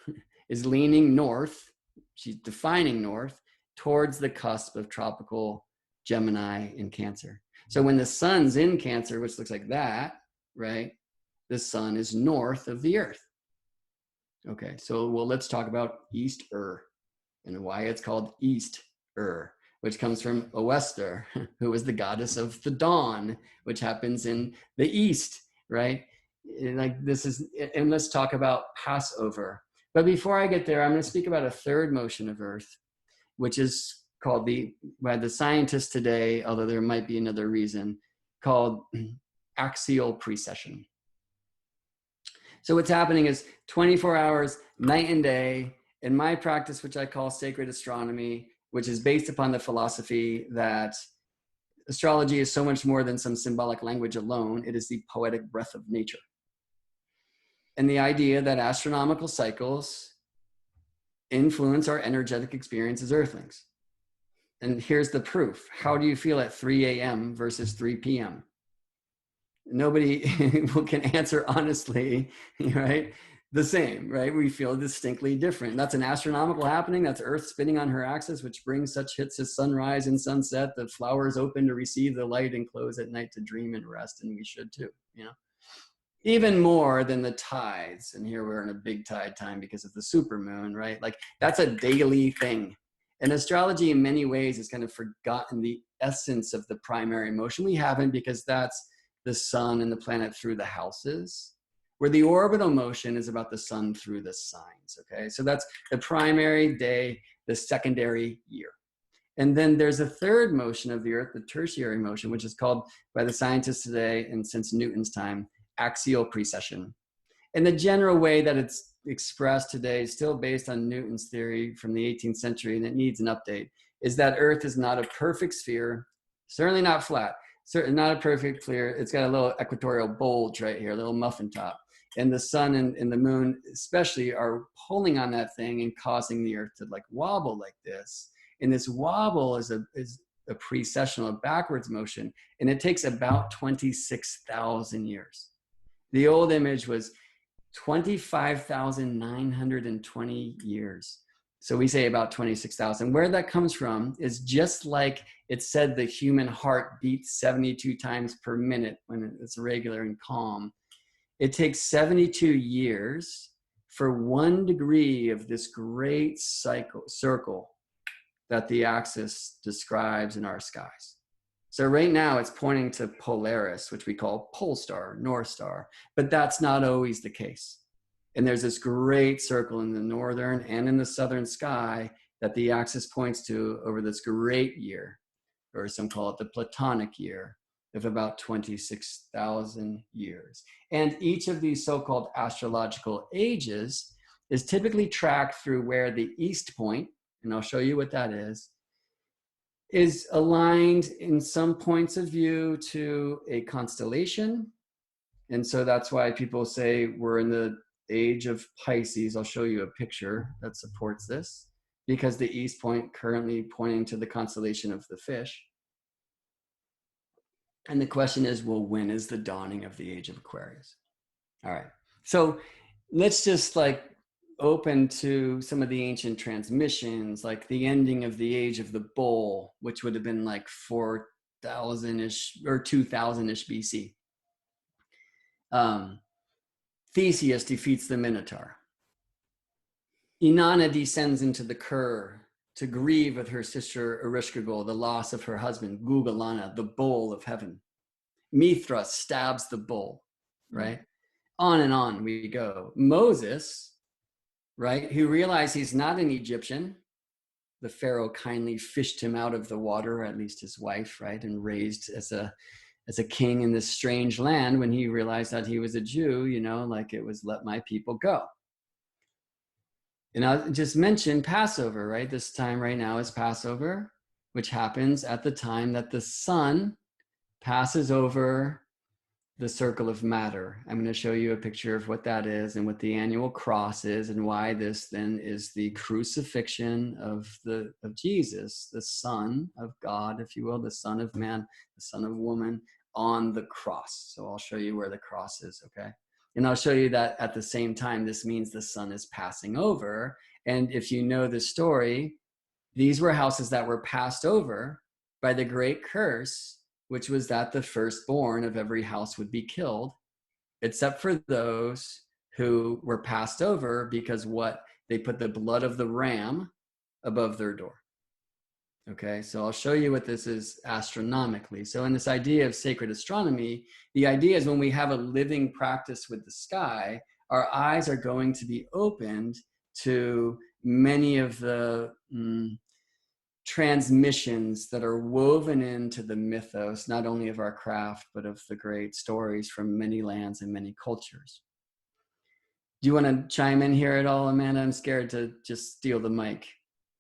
is leaning north. She's defining north towards the cusp of tropical Gemini in Cancer. So when the sun's in Cancer, which looks like that, right? The sun is north of the earth. Okay, so well, let's talk about East-er and why it's called East-er, which comes from Oester, who was the goddess of the dawn, which happens in the east, right? And like this is, and let's talk about Passover. But before I get there, I'm going to speak about a third motion of Earth, which is called by the scientists today, although there might be another reason, called axial precession. So what's happening is 24 hours, night and day, in my practice, which I call sacred astronomy, which is based upon the philosophy that astrology is so much more than some symbolic language alone. It is the poetic breath of nature. And the idea that astronomical cycles influence our energetic experience as earthlings. And here's the proof. How do you feel at 3 a.m. versus 3 p.m.? Nobody can answer honestly, right? The same, right? We feel distinctly different. That's an astronomical happening. That's Earth spinning on her axis, which brings such hits as sunrise and sunset. The flowers open to receive the light and close at night to dream and rest. And we should too, you know? Even more than the tides. And here we're in a big tide time because of the supermoon, right? Like that's a daily thing. And astrology in many ways has kind of forgotten the essence of the primary motion. We haven't, because that's the sun and the planet through the houses, where the orbital motion is about the sun through the signs, okay? So that's the primary day, the secondary year. And then there's a third motion of the Earth, the tertiary motion, which is called by the scientists today, and since Newton's time, axial precession. And the general way that it's expressed today is still based on Newton's theory from the 18th century, and it needs an update, is that Earth is not a perfect sphere, certainly not flat, certainly not a perfect sphere. It's got a little equatorial bulge right here, a little muffin top. And the sun and the moon especially are pulling on that thing and causing the Earth to like wobble like this. And this wobble is a precessional, a backwards motion, and it takes about 26,000 years. The old image was 25,920 years. So we say about 26,000. Where that comes from is just like it said the human heart beats 72 times per minute when it's regular and calm. It takes 72 years for 1 degree of this great circle that the axis describes in our skies. So right now it's pointing to Polaris, which we call pole star, North Star, but that's not always the case. And there's this great circle in the northern and in the southern sky that the axis points to over this great year, or some call it the Platonic year, of about 26,000 years. And each of these so-called astrological ages is typically tracked through where the east point, and I'll show you what that is aligned in some points of view to a constellation. And so that's why people say we're in the age of Pisces. I'll show you a picture that supports this, because the east point currently pointing to the constellation of the fish. And the question is, well, when is the dawning of the age of Aquarius? All right. So let's just like open to some of the ancient transmissions, like the ending of the age of the bull, which would have been like 4,000-ish or 2,000-ish BC. Theseus defeats the Minotaur. Inanna descends into the Kur to grieve with her sister Ereshkigal the loss of her husband, Gugalana, the bull of heaven. Mithra stabs the bull, right? On and on we go. Moses, right, who realized he's not an Egyptian, the Pharaoh kindly fished him out of the water, or at least his wife, right, and raised as a king in this strange land, when he realized that he was a Jew, you know, like it was, let my people go. And I just mentioned Passover, right? This time right now is Passover, which happens at the time that the sun passes over the circle of matter. I'm going to show you a picture of what that is and what the annual cross is, and why this then is the crucifixion of Jesus, the Son of God, if you will, the Son of Man, the Son of Woman, on the cross. So I'll show you where the cross is, okay? And I'll show you that at the same time, this means the sun is passing over. And if you know the story, these were houses that were passed over by the great curse, which was that the firstborn of every house would be killed, except for those who were passed over because they put the blood of the ram above their door. Okay, so I'll show you what this is astronomically. So in this idea of sacred astronomy, the idea is when we have a living practice with the sky, our eyes are going to be opened to many of the transmissions that are woven into the mythos, not only of our craft, but of the great stories from many lands and many cultures. Do you want to chime in here at all, Amanda? I'm scared to just steal the mic.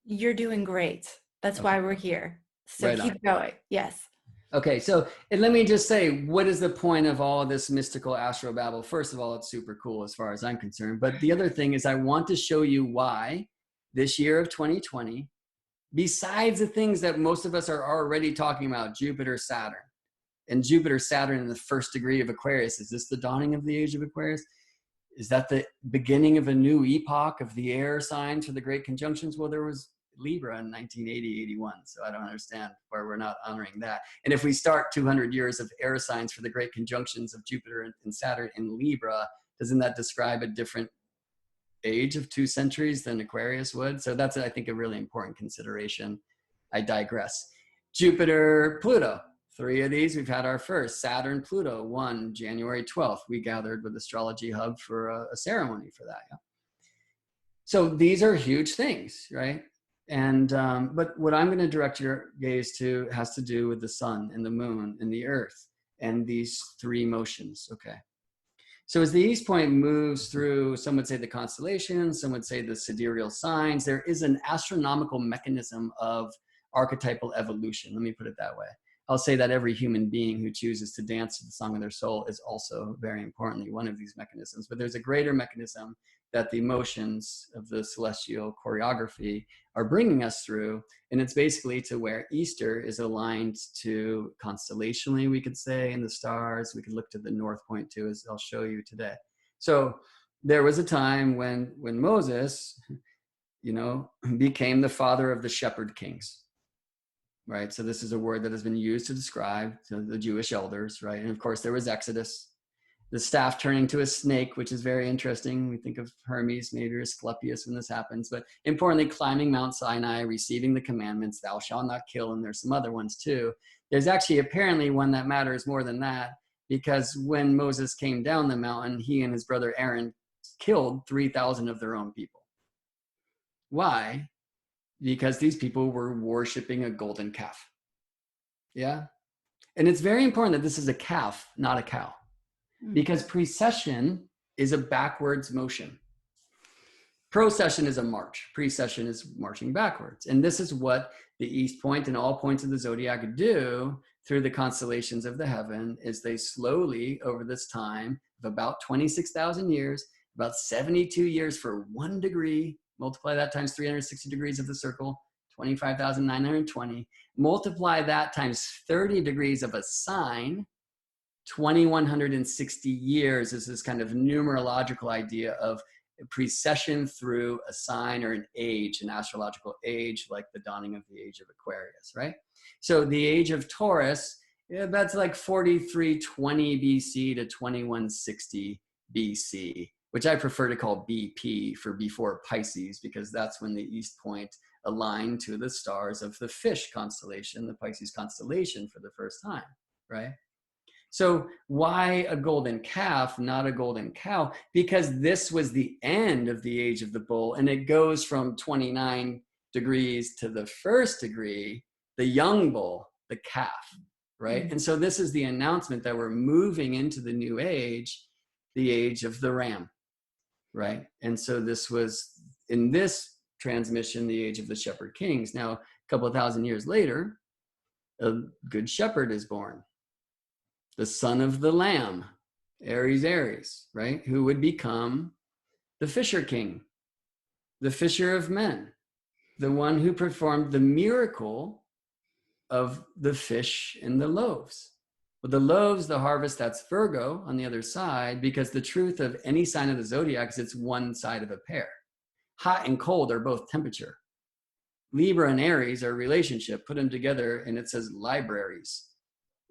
You're doing great. That's why we're here. So right keep on. going. Yes. Okay, so and let me just say, what is the point of all of this mystical astrobabble? First of all, it's super cool as far as I'm concerned. But the other thing is I want to show you why this year of 2020, besides the things that most of us are already talking about, Jupiter, Saturn, and Jupiter, Saturn in the first degree of Aquarius, is this the dawning of the age of Aquarius? Is that the beginning of a new epoch of the air signs for the great conjunctions? Well, there was Libra in 1980, 81. So I don't understand why we're not honoring that. And if we start 200 years of air signs for the great conjunctions of Jupiter and Saturn in Libra, doesn't that describe a different age of 2 centuries than Aquarius would? So that's, I think, a really important consideration. I digress. Jupiter, Pluto. 3 of these, we've had our first. Saturn, Pluto, 1, January 12th. We gathered with Astrology Hub for a ceremony for that. Yeah. So these are huge things, right? And but what I'm going to direct your gaze to has to do with the sun and the moon and the earth and these 3 motions. Okay. So as the East Point moves through, some would say the constellations, some would say the sidereal signs, there is an astronomical mechanism of archetypal evolution. Let me put it that way. I'll say that every human being who chooses to dance to the song of their soul is also, very importantly, one of these mechanisms. But there's a greater mechanism that the motions of the celestial choreography are bringing us through. And it's basically to where Easter is aligned to constellationally, we could say, in the stars. We could look to the North Point too, as I'll show you today. So there was a time when Moses, you know, became the father of the shepherd kings. Right. So this is a word that has been used to describe the Jewish elders. Right. And of course, there was Exodus, the staff turning to a snake, which is very interesting. We think of Hermes, maybe Asclepius when this happens. But importantly, climbing Mount Sinai, receiving the commandments, thou shalt not kill. And there's some other ones too. There's actually apparently one that matters more than that, because when Moses came down the mountain, he and his brother Aaron killed 3,000 of their own people. Why? Because these people were worshiping a golden calf. Yeah. And it's very important that this is a calf, not a cow, because precession is a backwards motion. Procession is a march. Precession is marching backwards. And this is what the East Point and all points of the zodiac do through the constellations of the heaven, is they slowly, over this time of about 26,000 years, about 72 years for 1 degree, multiply that times 360 degrees of the circle, 25,920. Multiply that times 30 degrees of a sign, 2,160 years is this kind of numerological idea of precession through a sign or an age, an astrological age, like the dawning of the age of Aquarius, right? So the age of Taurus, that's like 4320 BC to 2160 BC. Which I prefer to call BP for before Pisces, because that's when the East Point aligned to the stars of the fish constellation, the Pisces constellation, for the first time, right? So why a golden calf, not a golden cow? Because this was the end of the age of the bull, and it goes from 29 degrees to the first degree, the young bull, the calf, right? Mm. And so this is the announcement that we're moving into the new age, the age of the ram, right? And so this was, in this transmission, the age of the shepherd kings. Now, a couple of thousand years later, a good shepherd is born, the son of the lamb, Aries, right? Who would become the fisher king, the fisher of men, the one who performed the miracle of the fish and the loaves. Well, the loaves, the harvest, that's Virgo on the other side, because the truth of any sign of the zodiac is it's one side of a pair. Hot and cold are both temperature. Libra and Aries are relationship. Put them together and it says libraries.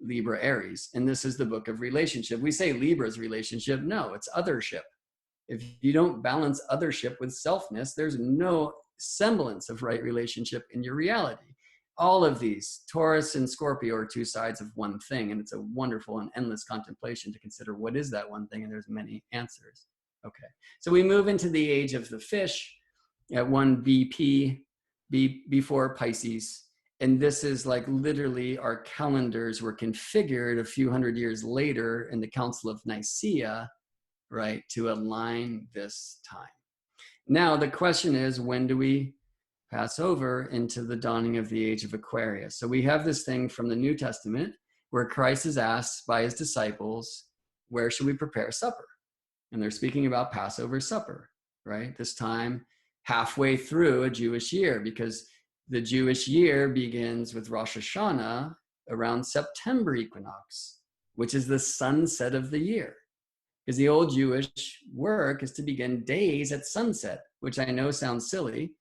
Libra, Aries. And this is the book of relationship. We say Libra's relationship. No, it's othership. If you don't balance othership with selfness, there's no semblance of right relationship in your reality. All of these, Taurus and Scorpio, are two sides of one thing, and it's a wonderful and endless contemplation to consider what is that one thing, and there's many answers. Okay, so we move into the age of the fish at 1 BP, before Pisces, and this is like literally our calendars were configured a few hundred years later in the Council of Nicaea, right, to align this time. Now, the question is, when do we pass over into the dawning of the age of Aquarius? So we have this thing from the New Testament where Christ is asked by his disciples, where should we prepare supper? And they're speaking about Passover supper, right? This time halfway through a Jewish year, because the Jewish year begins with Rosh Hashanah around September equinox, which is the sunset of the year. Because the old Jewish work is to begin days at sunset, which I know sounds silly,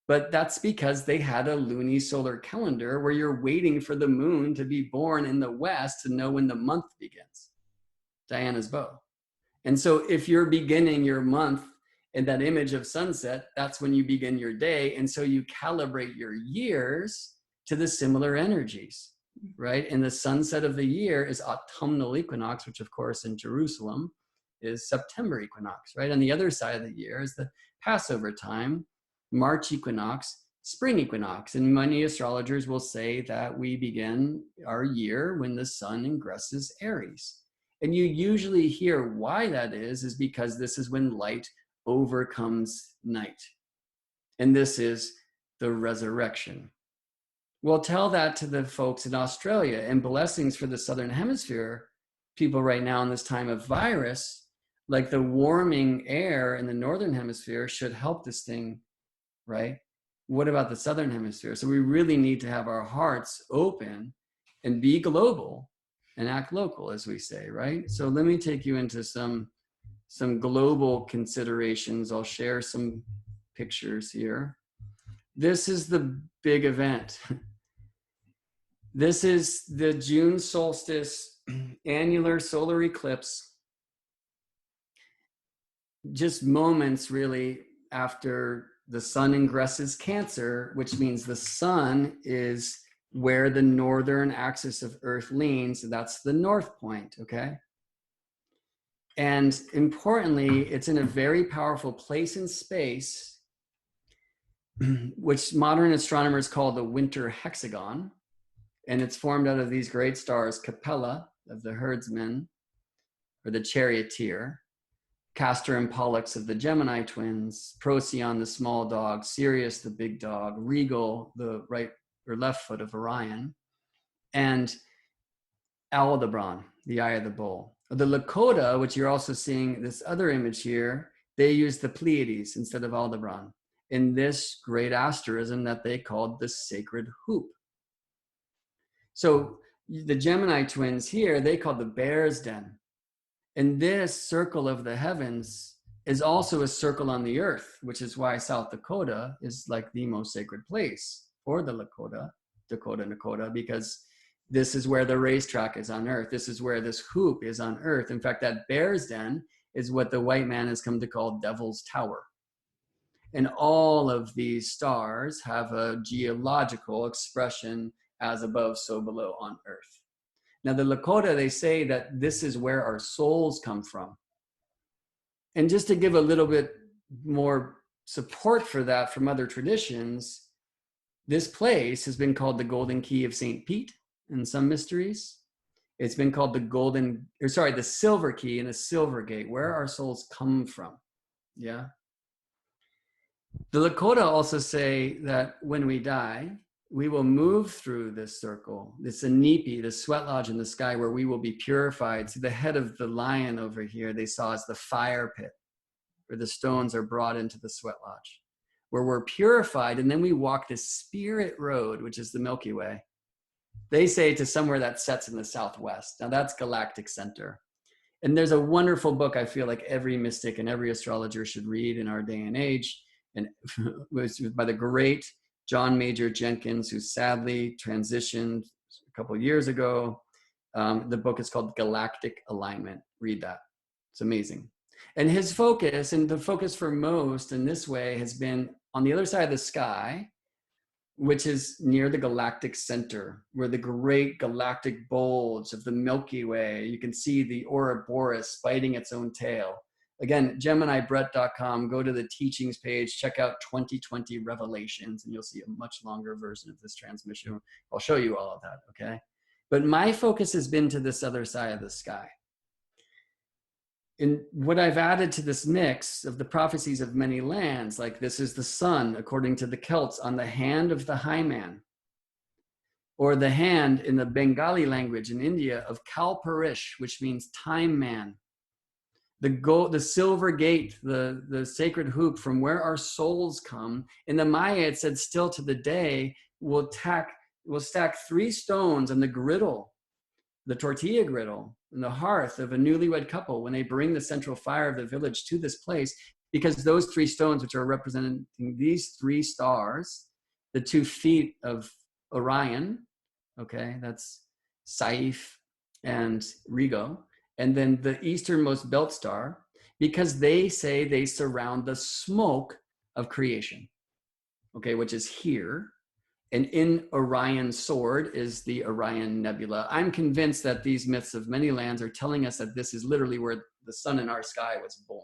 but that's because they had a lunisolar calendar where you're waiting for the moon to be born in the west to know when the month begins. Diana's bow. And so if you're beginning your month in that image of sunset, that's when you begin your day. And so you calibrate your years to the similar energies, right? And the sunset of the year is autumnal equinox, which of course in Jerusalem is September equinox, right? On the other side of the year is the Passover time, March equinox, spring equinox. And many astrologers will say that we begin our year when the sun ingresses Aries. And you usually hear why that is because this is when light overcomes night. And this is the resurrection. We'll tell that to the folks in Australia, and blessings for the Southern Hemisphere people right now in this time of virus, like the warming air in the Northern Hemisphere should help this thing, right? What about the Southern Hemisphere? So we really need to have our hearts open and be global and act local, as we say, right? So let me take you into some global considerations. I'll share some pictures here. This is the big event. This is the June solstice annular solar eclipse, just moments really after the sun ingresses Cancer, which means the sun is where the northern axis of Earth leans. So that's the north point, okay? And importantly, it's in a very powerful place in space, which modern astronomers call the winter hexagon. And it's formed out of these great stars, Capella of the herdsman, or the charioteer, Castor and Pollux of the Gemini twins, Procyon, the small dog, Sirius, the big dog, Regal, the right or left foot of Orion, and Aldebaran, the eye of the bull. The Lakota, which you're also seeing this other image here, they use the Pleiades instead of Aldebaran in this great asterism that they called the sacred hoop. So the Gemini twins here, they call the bear's den. And this circle of the heavens is also a circle on the earth, which is why South Dakota is like the most sacred place for the Dakota, because this is where the racetrack is on earth. This is where this hoop is on earth. In fact, that bear's den is what the white man has come to call Devil's Tower. And all of these stars have a geological expression as above, so below on earth. Now, the Lakota, they say that this is where our souls come from. And just to give a little bit more support for that from other traditions, This place has been called the Golden Key of St. Pete in some mysteries. It's been called the Silver Key and the Silver Gate, where our souls come from. Yeah. The Lakota also say that when we die, we will move through this circle, this Anipi, the sweat lodge in the sky, where we will be purified. To the head of the lion over here, they saw as the fire pit, where the stones are brought into the sweat lodge, where we're purified, and then we walk the spirit road, which is the Milky Way. They say to somewhere that sets in the southwest. Now that's Galactic Center. And there's a wonderful book I feel like every mystic and every astrologer should read in our day and age. And it was by the great John Major Jenkins, who sadly transitioned a couple of years ago. The book is called Galactic Alignment. Read that. It's amazing. And his focus, and the focus for most in this way, has been on the other side of the sky, which is near the galactic center, where the great galactic bulge of the Milky Way, you can see the Ouroboros biting its own tail. Again, GeminiBrett.com, go to the teachings page, check out 2020 Revelations, and you'll see a much longer version of this transmission. I'll show you all of that, okay? But my focus has been to this other side of the sky. And what I've added to this mix of the prophecies of many lands, like this is the sun, according to the Celts, on the hand of the high man, or the hand in the Bengali language in India of Kalparish, which means time man. The silver gate, the sacred hoop from where our souls come. In the Maya, it said still to the day, we'll stack 3 stones on the griddle, the tortilla griddle, and the hearth of a newlywed couple when they bring the central fire of the village to this place, because those 3 stones, which are representing these 3 stars, the 2 feet of Orion, okay, that's Saiph and Rigo, and then the easternmost belt star, because they say they surround the smoke of creation, okay, which is here. And in Orion's sword is the Orion Nebula. I'm convinced that these myths of many lands are telling us that this is literally where the sun in our sky was born.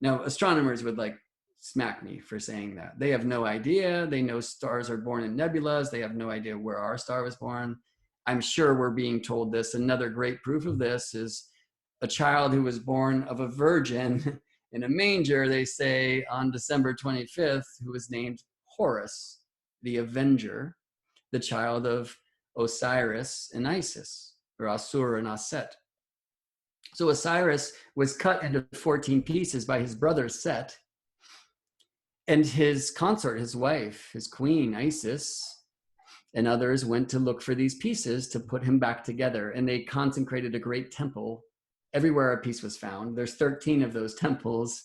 Now, astronomers would like smack me for saying that. They have no idea. They know stars are born in nebulas. They have no idea where our star was born. I'm sure we're being told this. Another great proof of this is a child who was born of a virgin in a manger, they say, on December 25th, who was named Horus, the Avenger, the child of Osiris and Isis, or Asur and Aset. So Osiris was cut into 14 pieces by his brother Set, and his consort, his wife, his queen, Isis, and others went to look for these pieces to put him back together. And they consecrated a great temple everywhere a piece was found. There's 13 of those temples.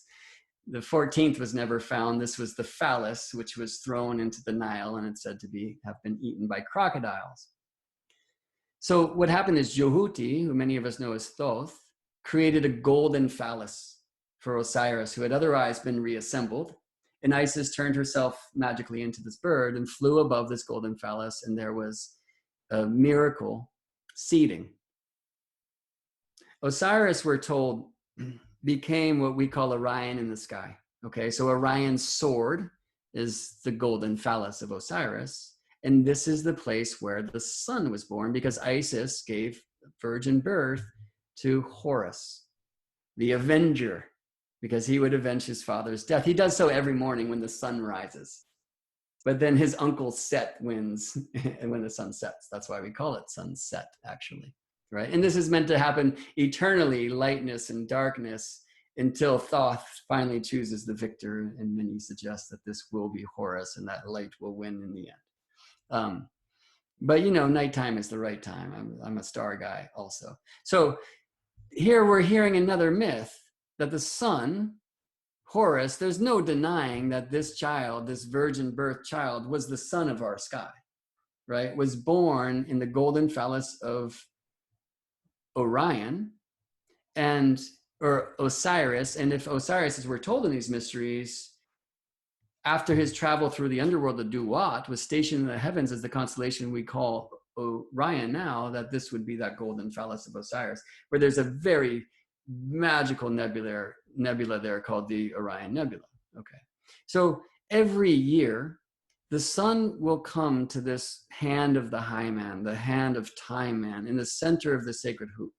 The 14th was never found. This was the phallus, which was thrown into the Nile, and it's said to have been eaten by crocodiles. So what happened is Jehuti, who many of us know as Thoth, created a golden phallus for Osiris, who had otherwise been reassembled. And Isis turned herself magically into this bird and flew above this golden phallus, and there was a miracle seeding. Osiris, we're told, became what we call Orion in the sky. Okay, so Orion's sword is the golden phallus of Osiris, and this is the place where the sun was born, because Isis gave virgin birth to Horus, the Avenger, because he would avenge his father's death. He does so every morning when the sun rises. But then his uncle Set wins when the sun sets. That's why we call it sunset, actually, right? And this is meant to happen eternally, lightness and darkness, until Thoth finally chooses the victor. And many suggest that this will be Horus and that light will win in the end. But, you know, nighttime is the right time. I'm a star guy also. So here we're hearing another myth, that the sun, Horus, there's no denying that this child, this virgin birth child, was the sun of our sky, right? Was born in the golden phallus of Orion or Osiris. And if Osiris, as we're told in these mysteries, after his travel through the underworld of Duat, was stationed in the heavens as the constellation we call Orion now, that this would be that golden phallus of Osiris, where there's a very magical nebula there called the Orion Nebula. Okay, so every year the sun will come to this hand of the high man, the hand of time man, in the center of the sacred hoop.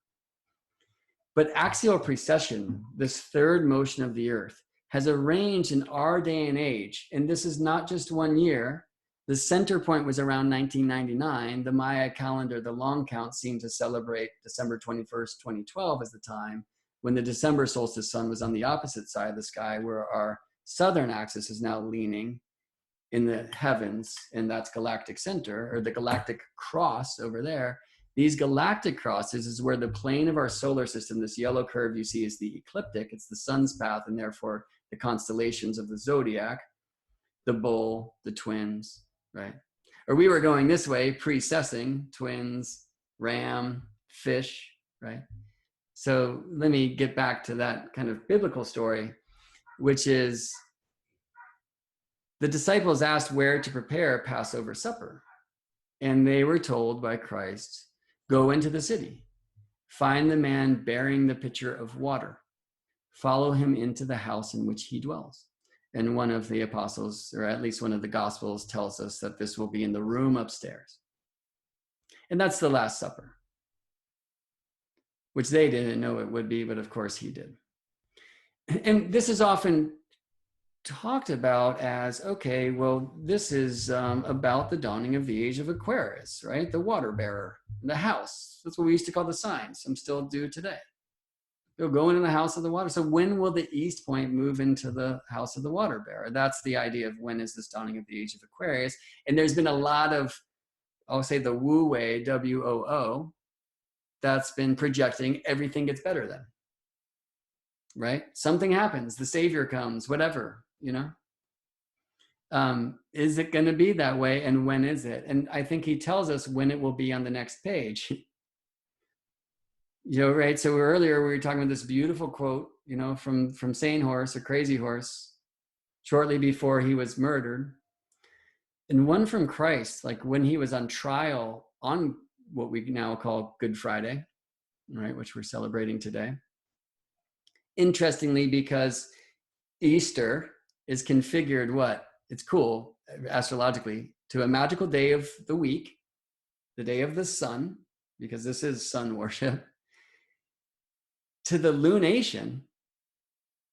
But axial precession, this third motion of the earth, has arranged in our day and age, and this is not just 1 year. The center point was around 1999. The Maya calendar, the long count, seemed to celebrate December 21st, 2012 as the time when the December solstice sun was on the opposite side of the sky, where our southern axis is now leaning in the heavens, and that's galactic center, or the galactic cross over there. These galactic crosses is where the plane of our solar system, this yellow curve you see, is the ecliptic. It's the sun's path, and therefore the constellations of the zodiac, the bull, the twins, right? Or we were going this way, precessing, twins, ram, fish, right? So let me get back to that kind of biblical story, which is the disciples asked where to prepare Passover supper. And they were told by Christ, go into the city, find the man bearing the pitcher of water, follow him into the house in which he dwells. And one of the apostles, or at least one of the gospels, tells us that this will be in the room upstairs. And that's the Last Supper, which they didn't know it would be, but of course he did. And this is often talked about as, okay, well, this is about the dawning of the age of Aquarius, right? The water bearer, the house. That's what we used to call the sign. Some still do today. They'll go into the house of the water. So when will the east point move into the house of the water bearer? That's the idea of when is this dawning of the age of Aquarius. And there's been a lot of, I'll say the woo way, W-O-O, that's been projecting everything gets better then, right? Something happens, the savior comes, whatever, you know? Is it going to be that way? And when is it? And I think he tells us when it will be on the next page. You know, right? So earlier we were talking about this beautiful quote, you know, from Sane Horse or Crazy Horse, shortly before he was murdered. And one from Christ, like when he was on trial on what we now call Good Friday, right? Which we're celebrating today. Interestingly, because Easter is configured what? It's cool, astrologically, to a magical day of the week, the day of the sun, because this is sun worship, to the lunation,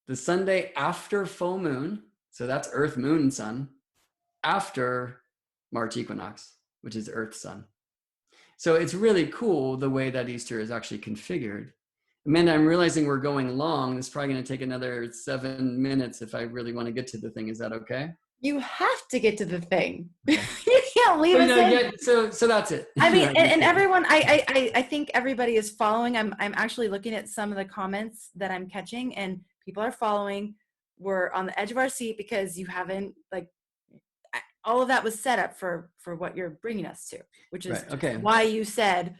the Sunday after full moon, so that's Earth, Moon, Sun, after March equinox, which is Earth, Sun. So it's really cool the way that Easter is actually configured. Amanda, I'm realizing we're going long. It's probably going to take another 7 minutes if I really want to get to the thing. Is that okay? You have to get to the thing. You can't leave us in. Yeah, so that's it. I mean, and everyone, I think everybody is following. I'm actually looking at some of the comments that I'm catching, and people are following. We're on the edge of our seat because you haven't, like, all of that was set up for what you're bringing us to, which is right, okay. Why you said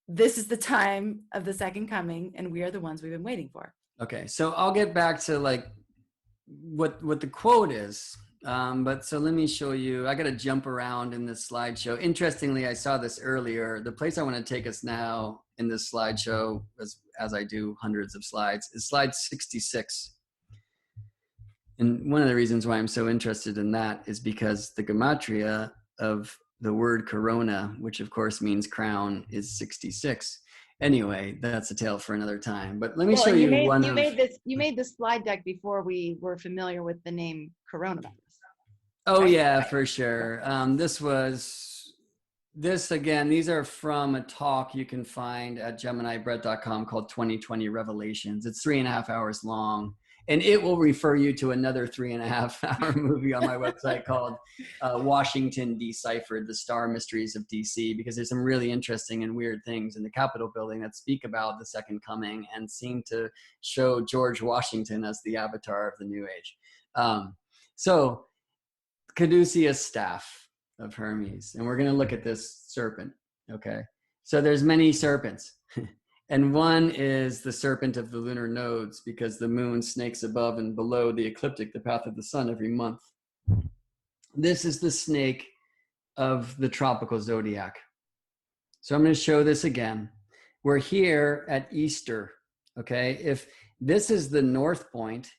this is the time of the second coming, and we are the ones we've been waiting for. Okay, so I'll get back to like what the quote is. But so let me show you. I got to jump around in this slideshow. Interestingly, I saw this earlier. The place I want to take us now in this slideshow, as I do hundreds of slides, is slide 66. And one of the reasons why I'm so interested in that is because the gematria of the word corona, which of course means crown, is 66. Anyway, that's a tale for another time. But let me show you one. You made this slide deck before we were familiar with the name coronavirus. Oh, right? Yeah, for sure. This again, these are from a talk you can find at GeminiBread.com called 2020 Revelations. It's 3.5 hours long. And it will refer you to another 3.5 hour movie on my website called Washington Deciphered, the Star Mysteries of DC, because there's some really interesting and weird things in the Capitol building that speak about the second coming and seem to show George Washington as the avatar of the new age. So caduceus staff of Hermes, and we're going to look at this serpent. Okay. So there's many serpents. And one is the serpent of the lunar nodes, because the moon snakes above and below the ecliptic, the path of the sun, every month. This is the snake of the tropical zodiac. So I'm going to show this again. We're here at Easter, okay? If this is the north point,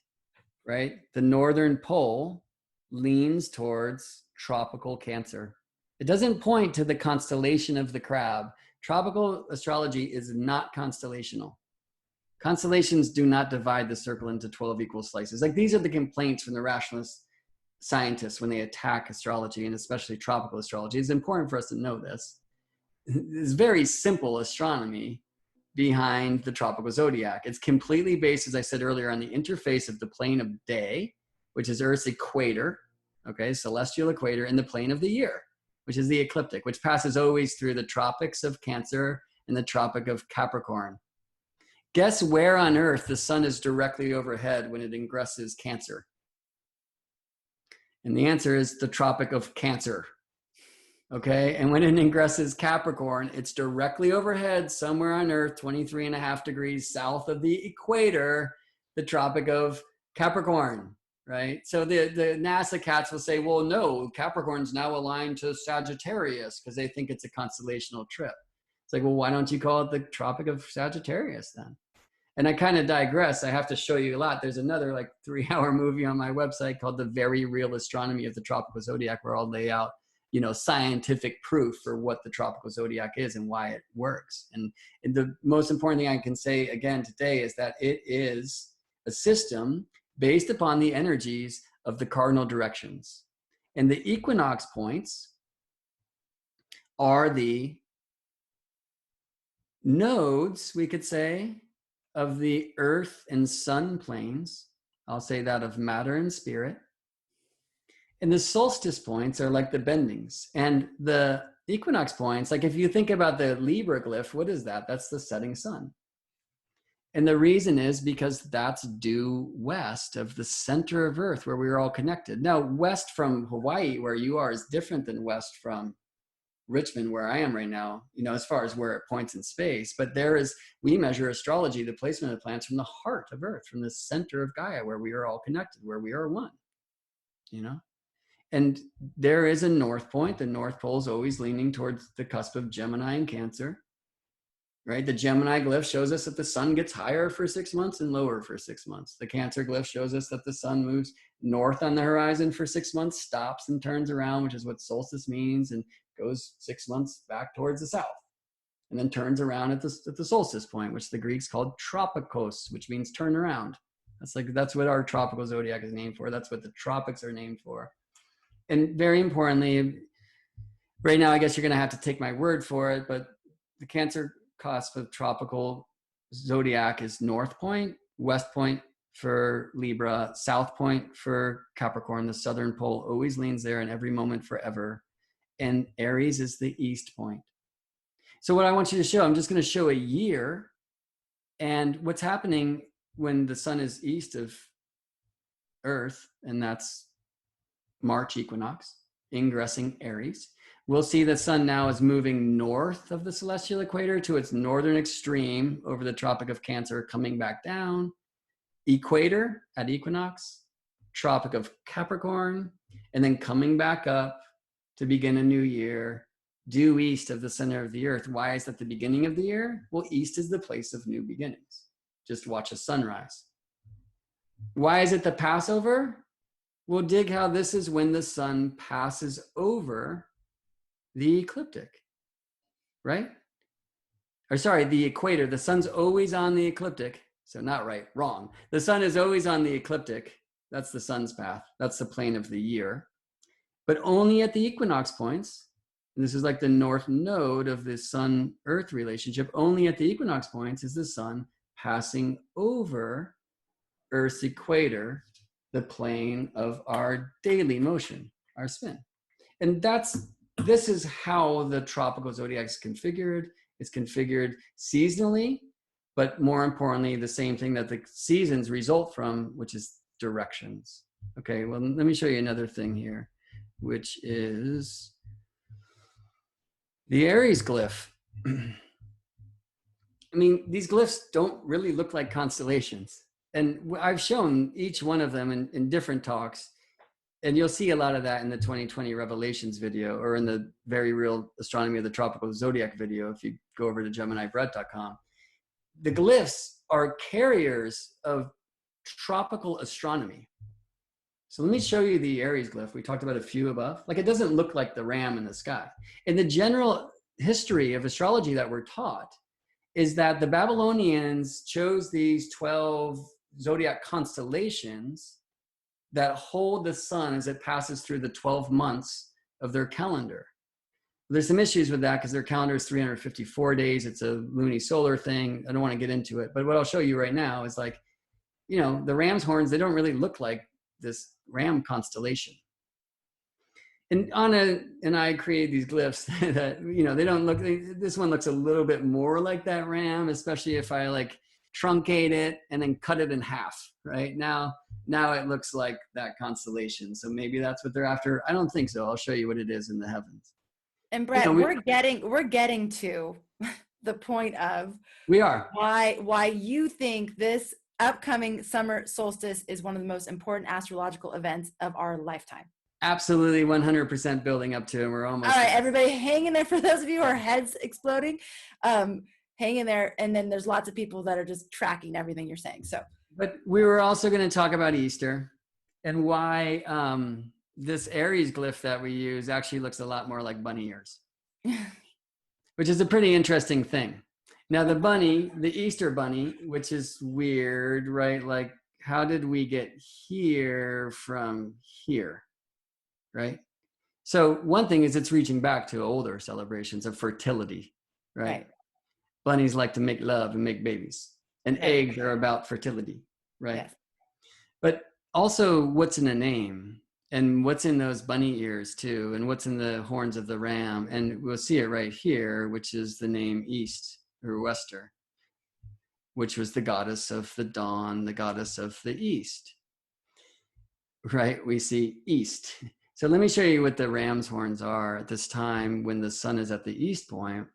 right? The northern pole leans towards tropical Cancer. It doesn't point to the constellation of the crab. Tropical astrology is not constellational. Constellations do not divide the circle into 12 equal slices. Like, these are the complaints from the rationalist scientists when they attack astrology, and especially tropical astrology. It's important for us to know this. It's very simple astronomy behind the tropical zodiac. It's completely based, as I said earlier, on the interface of the plane of day, which is Earth's equator, okay, celestial equator, and the plane of the year, which is the ecliptic, which passes always through the tropics of Cancer and the Tropic of Capricorn. Guess where on Earth the sun is directly overhead when it ingresses Cancer? And the answer is the Tropic of Cancer. Okay, and when it ingresses Capricorn, it's directly overhead somewhere on Earth, 23.5 degrees south of the equator, the Tropic of Capricorn, right? So the NASA cats will say, well, no, Capricorn's now aligned to Sagittarius because they think it's a constellational trip. It's like, well, why don't you call it the Tropic of Sagittarius then? And I kind of digress. I have to show you a lot. There's another like 3-hour movie on my website called The Very Real Astronomy of the Tropical Zodiac, where I'll lay out, you know, scientific proof for what the tropical zodiac is and why it works. And the most important thing I can say again today is that it is a system based upon the energies of the cardinal directions. And the equinox points are the nodes, we could say, of the earth and sun planes. I'll say that of matter and spirit. And the solstice points are like the bendings. And the equinox points, like if you think about the Libra glyph, what is that? That's the setting sun. And the reason is because that's due west of the center of Earth, where we are all connected. Now, west from Hawaii, where you are, is different than west from Richmond, where I am right now, you know, as far as where it points in space. But we measure astrology, the placement of the planets, from the heart of Earth, from the center of Gaia, where we are all connected, where we are one, you know? And there is a north point. The North Pole is always leaning towards the cusp of Gemini and Cancer, right? The Gemini glyph shows us that the sun gets higher for 6 months and lower for 6 months. The Cancer glyph shows us that the sun moves north on the horizon for 6 months, stops and turns around, which is what solstice means, and goes 6 months back towards the south, and then turns around at the solstice point, which the Greeks called tropikos, which means turn around. That's what our tropical zodiac is named for. That's what the tropics are named for. And very importantly, right now, I guess you're going to have to take my word for it, but the Cancer cusp of tropical zodiac is north point, west point for Libra, south point for Capricorn. The southern pole always leans there in every moment forever. And Aries is the east point. So what I want you to show, I'm just going to show a year and what's happening when the sun is east of Earth, and that's March equinox, ingressing Aries. We'll see the sun now is moving north of the celestial equator to its northern extreme over the Tropic of Cancer, coming back down, equator at equinox, Tropic of Capricorn, and then coming back up to begin a new year, due east of the center of the Earth. Why is that the beginning of the year? Well, east is the place of new beginnings. Just watch a sunrise. Why is it the Passover? Well, dig how this is when the sun passes over the ecliptic, right? Or sorry, the equator. The sun's always on the ecliptic. So not right, wrong. The sun is always on the ecliptic. That's the sun's path. That's the plane of the year. But only at the equinox points, and this is like the north node of the sun-earth relationship, only at the equinox points is the sun passing over Earth's equator, the plane of our daily motion, our spin. And this is how the tropical zodiac is configured. It's configured seasonally, but more importantly, the same thing that the seasons result from, which is directions. Okay, well, let me show you another thing here, which is the Aries glyph. I mean, these glyphs don't really look like constellations. And I've shown each one of them in different talks. And you'll see a lot of that in the 2020 Revelations video, or in the Very Real Astronomy of the Tropical Zodiac video, if you go over to GeminiBread.com. The glyphs are carriers of tropical astronomy. So let me show you the Aries glyph. We talked about a few above. Like, it doesn't look like the ram in the sky. In the general history of astrology that we're taught is that the Babylonians chose these 12 zodiac constellations that hold the sun as it passes through the 12 months of their calendar. There's some issues with that because their calendar is 354 days. It's a luni-solar thing. I don't want to get into it. But what I'll show you right now is like, you know, the ram's horns, they don't really look like this ram constellation. And Anna and I created these glyphs that, you know, they don't look, this one looks a little bit more like that ram, especially if I like truncate it and then cut it in half, right? Now it looks like that constellation. So maybe that's what they're after. I don't think so. I'll show you what it is in the heavens. And Brett, you know, we're getting to the point of we are why you think this upcoming summer solstice is one of the most important astrological events of our lifetime. Absolutely, 100% building up to it. We're almost all right, everybody hang in there. For those of you who are heads exploding, hang in there. And then there's lots of people that are just tracking everything you're saying. So, but we were also going to talk about Easter and why this Aries glyph that we use actually looks a lot more like bunny ears, which is a pretty interesting thing. Now the bunny, the Easter bunny, which is weird, right? Like, how did we get here from here, right? So one thing is it's reaching back to older celebrations of fertility, right? Bunnies like to make love and make babies, and eggs are about fertility, right? Yes. But also what's in a name, and what's in those bunny ears too, and what's in the horns of the ram. And we'll see it right here, which is the name East or Wester, which was the goddess of the dawn, the goddess of the East, right? We see East. So let me show you what the ram's horns are at this time when the sun is at the East point.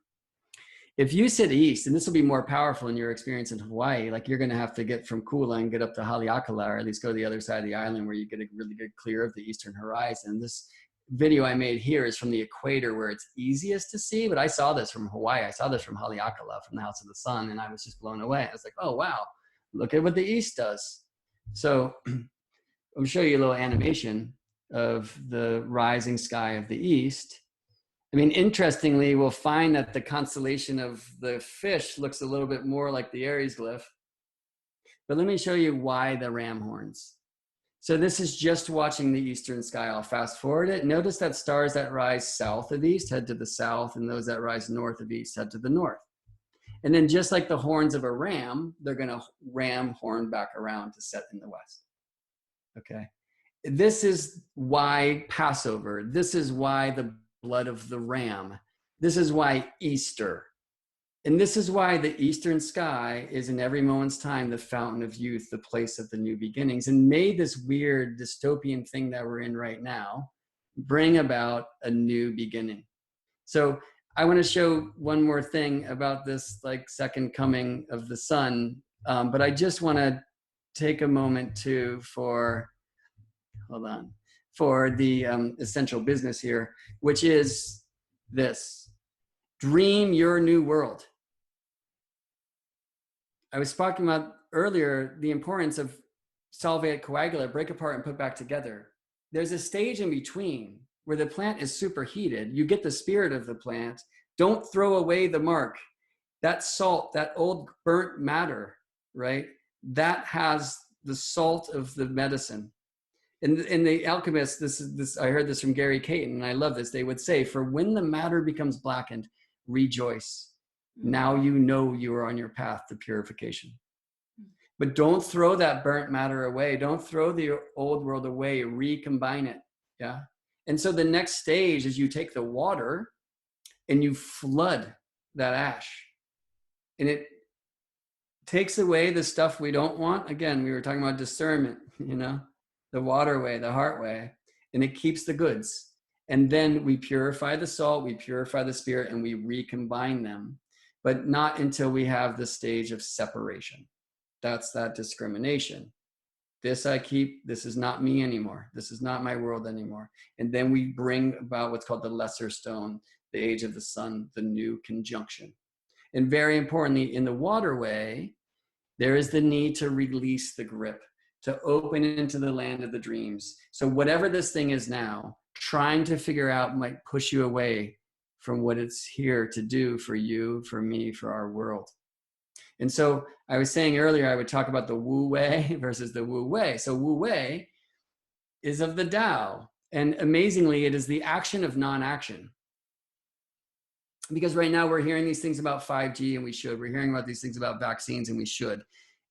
If you sit East, and this will be more powerful in your experience in Hawaii, like you're going to have to get from Kula and get up to Haleakala, or at least go to the other side of the island where you get a really good clear of the eastern horizon. This video I made here is from the equator where it's easiest to see, but I saw this from Hawaii. I saw this from Haleakala, from the House of the Sun, and I was just blown away. I was like, oh, wow, look at what the East does. So I'll show you a little animation of the rising sky of the East. I mean, interestingly, we'll find that the constellation of the fish looks a little bit more like the Aries glyph. But let me show you why the ram horns. So this is just watching the eastern sky. I'll fast forward it. Notice that stars that rise south of East head to the south, and those that rise north of East head to the north. And then just like the horns of a ram, they're going to ram horn back around to set in the west. Okay. This is why Passover. This is why the blood of the ram. This is why Easter. And this is why the eastern sky is in every moment's time the fountain of youth, the place of the new beginnings. And may this weird dystopian thing that we're in right now bring about a new beginning. So I want to show one more thing about this like second coming of the sun. But I just want to take a moment for the essential business here, which is this: dream your new world. I was talking about earlier the importance of solvate, coagulate, break apart, and put back together. There's a stage in between where the plant is superheated. You get the spirit of the plant. Don't throw away the mark. That salt, that old burnt matter, right? That has the salt of the medicine. In the Alchemist, this I heard this from Gary Caton, and I love this. They would say, for when the matter becomes blackened, rejoice. Now you know you are on your path to purification. But don't throw that burnt matter away. Don't throw the old world away. Recombine it. Yeah. And so the next stage is you take the water and you flood that ash. And it takes away the stuff we don't want. Again, we were talking about discernment, you know, the water way, the heart way, and it keeps the goods. And then we purify the salt, we purify the spirit, and we recombine them, but not until we have the stage of separation. That's that discrimination. This I keep, this is not me anymore. This is not my world anymore. And then we bring about what's called the lesser stone, the age of the sun, the new conjunction. And very importantly, in the waterway, there is the need to release the grip, to open into the land of the dreams. So whatever this thing is now, trying to figure out might push you away from what it's here to do for you, for me, for our world. And so I was saying earlier, I would talk about the Wu Wei versus the Wu Wei. So Wu Wei is of the Tao. And amazingly, it is the action of non-action. Because right now we're hearing these things about 5G and we should. We're hearing about these things about vaccines and we should.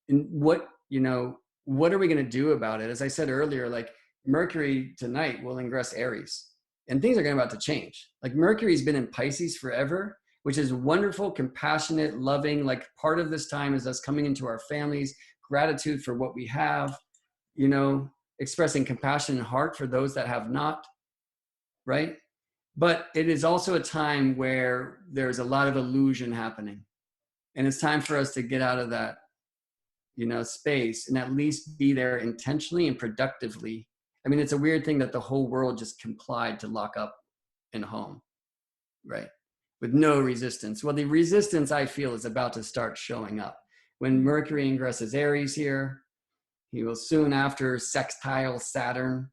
And what are we going to do about it? As I said earlier, like Mercury tonight will ingress Aries and things are about to change. Like Mercury's been in Pisces forever, which is wonderful, compassionate, loving. Like part of this time is us coming into our families, gratitude for what we have, expressing compassion and heart for those that have not, right? But it is also a time where there's a lot of illusion happening. And it's time for us to get out of that, space and at least be there intentionally and productively. I mean, it's a weird thing that the whole world just complied to lock up in a home, right? With no resistance. Well, the resistance I feel is about to start showing up. When Mercury ingresses Aries here, he will soon after sextile Saturn.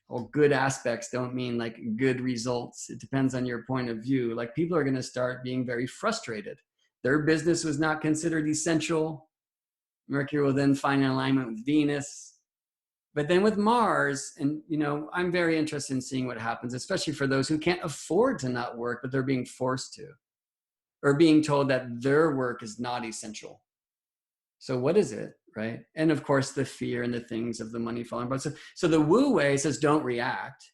Well, good aspects don't mean like good results. It depends on your point of view. Like people are going to start being very frustrated. Their business was not considered essential. Mercury will then find an alignment with Venus. But then with Mars, and I'm very interested in seeing what happens, especially for those who can't afford to not work, but they're being forced to, or being told that their work is not essential. So what is it, right? And of course, the fear and the things of the money falling apart. So the Wu Wei says, don't react.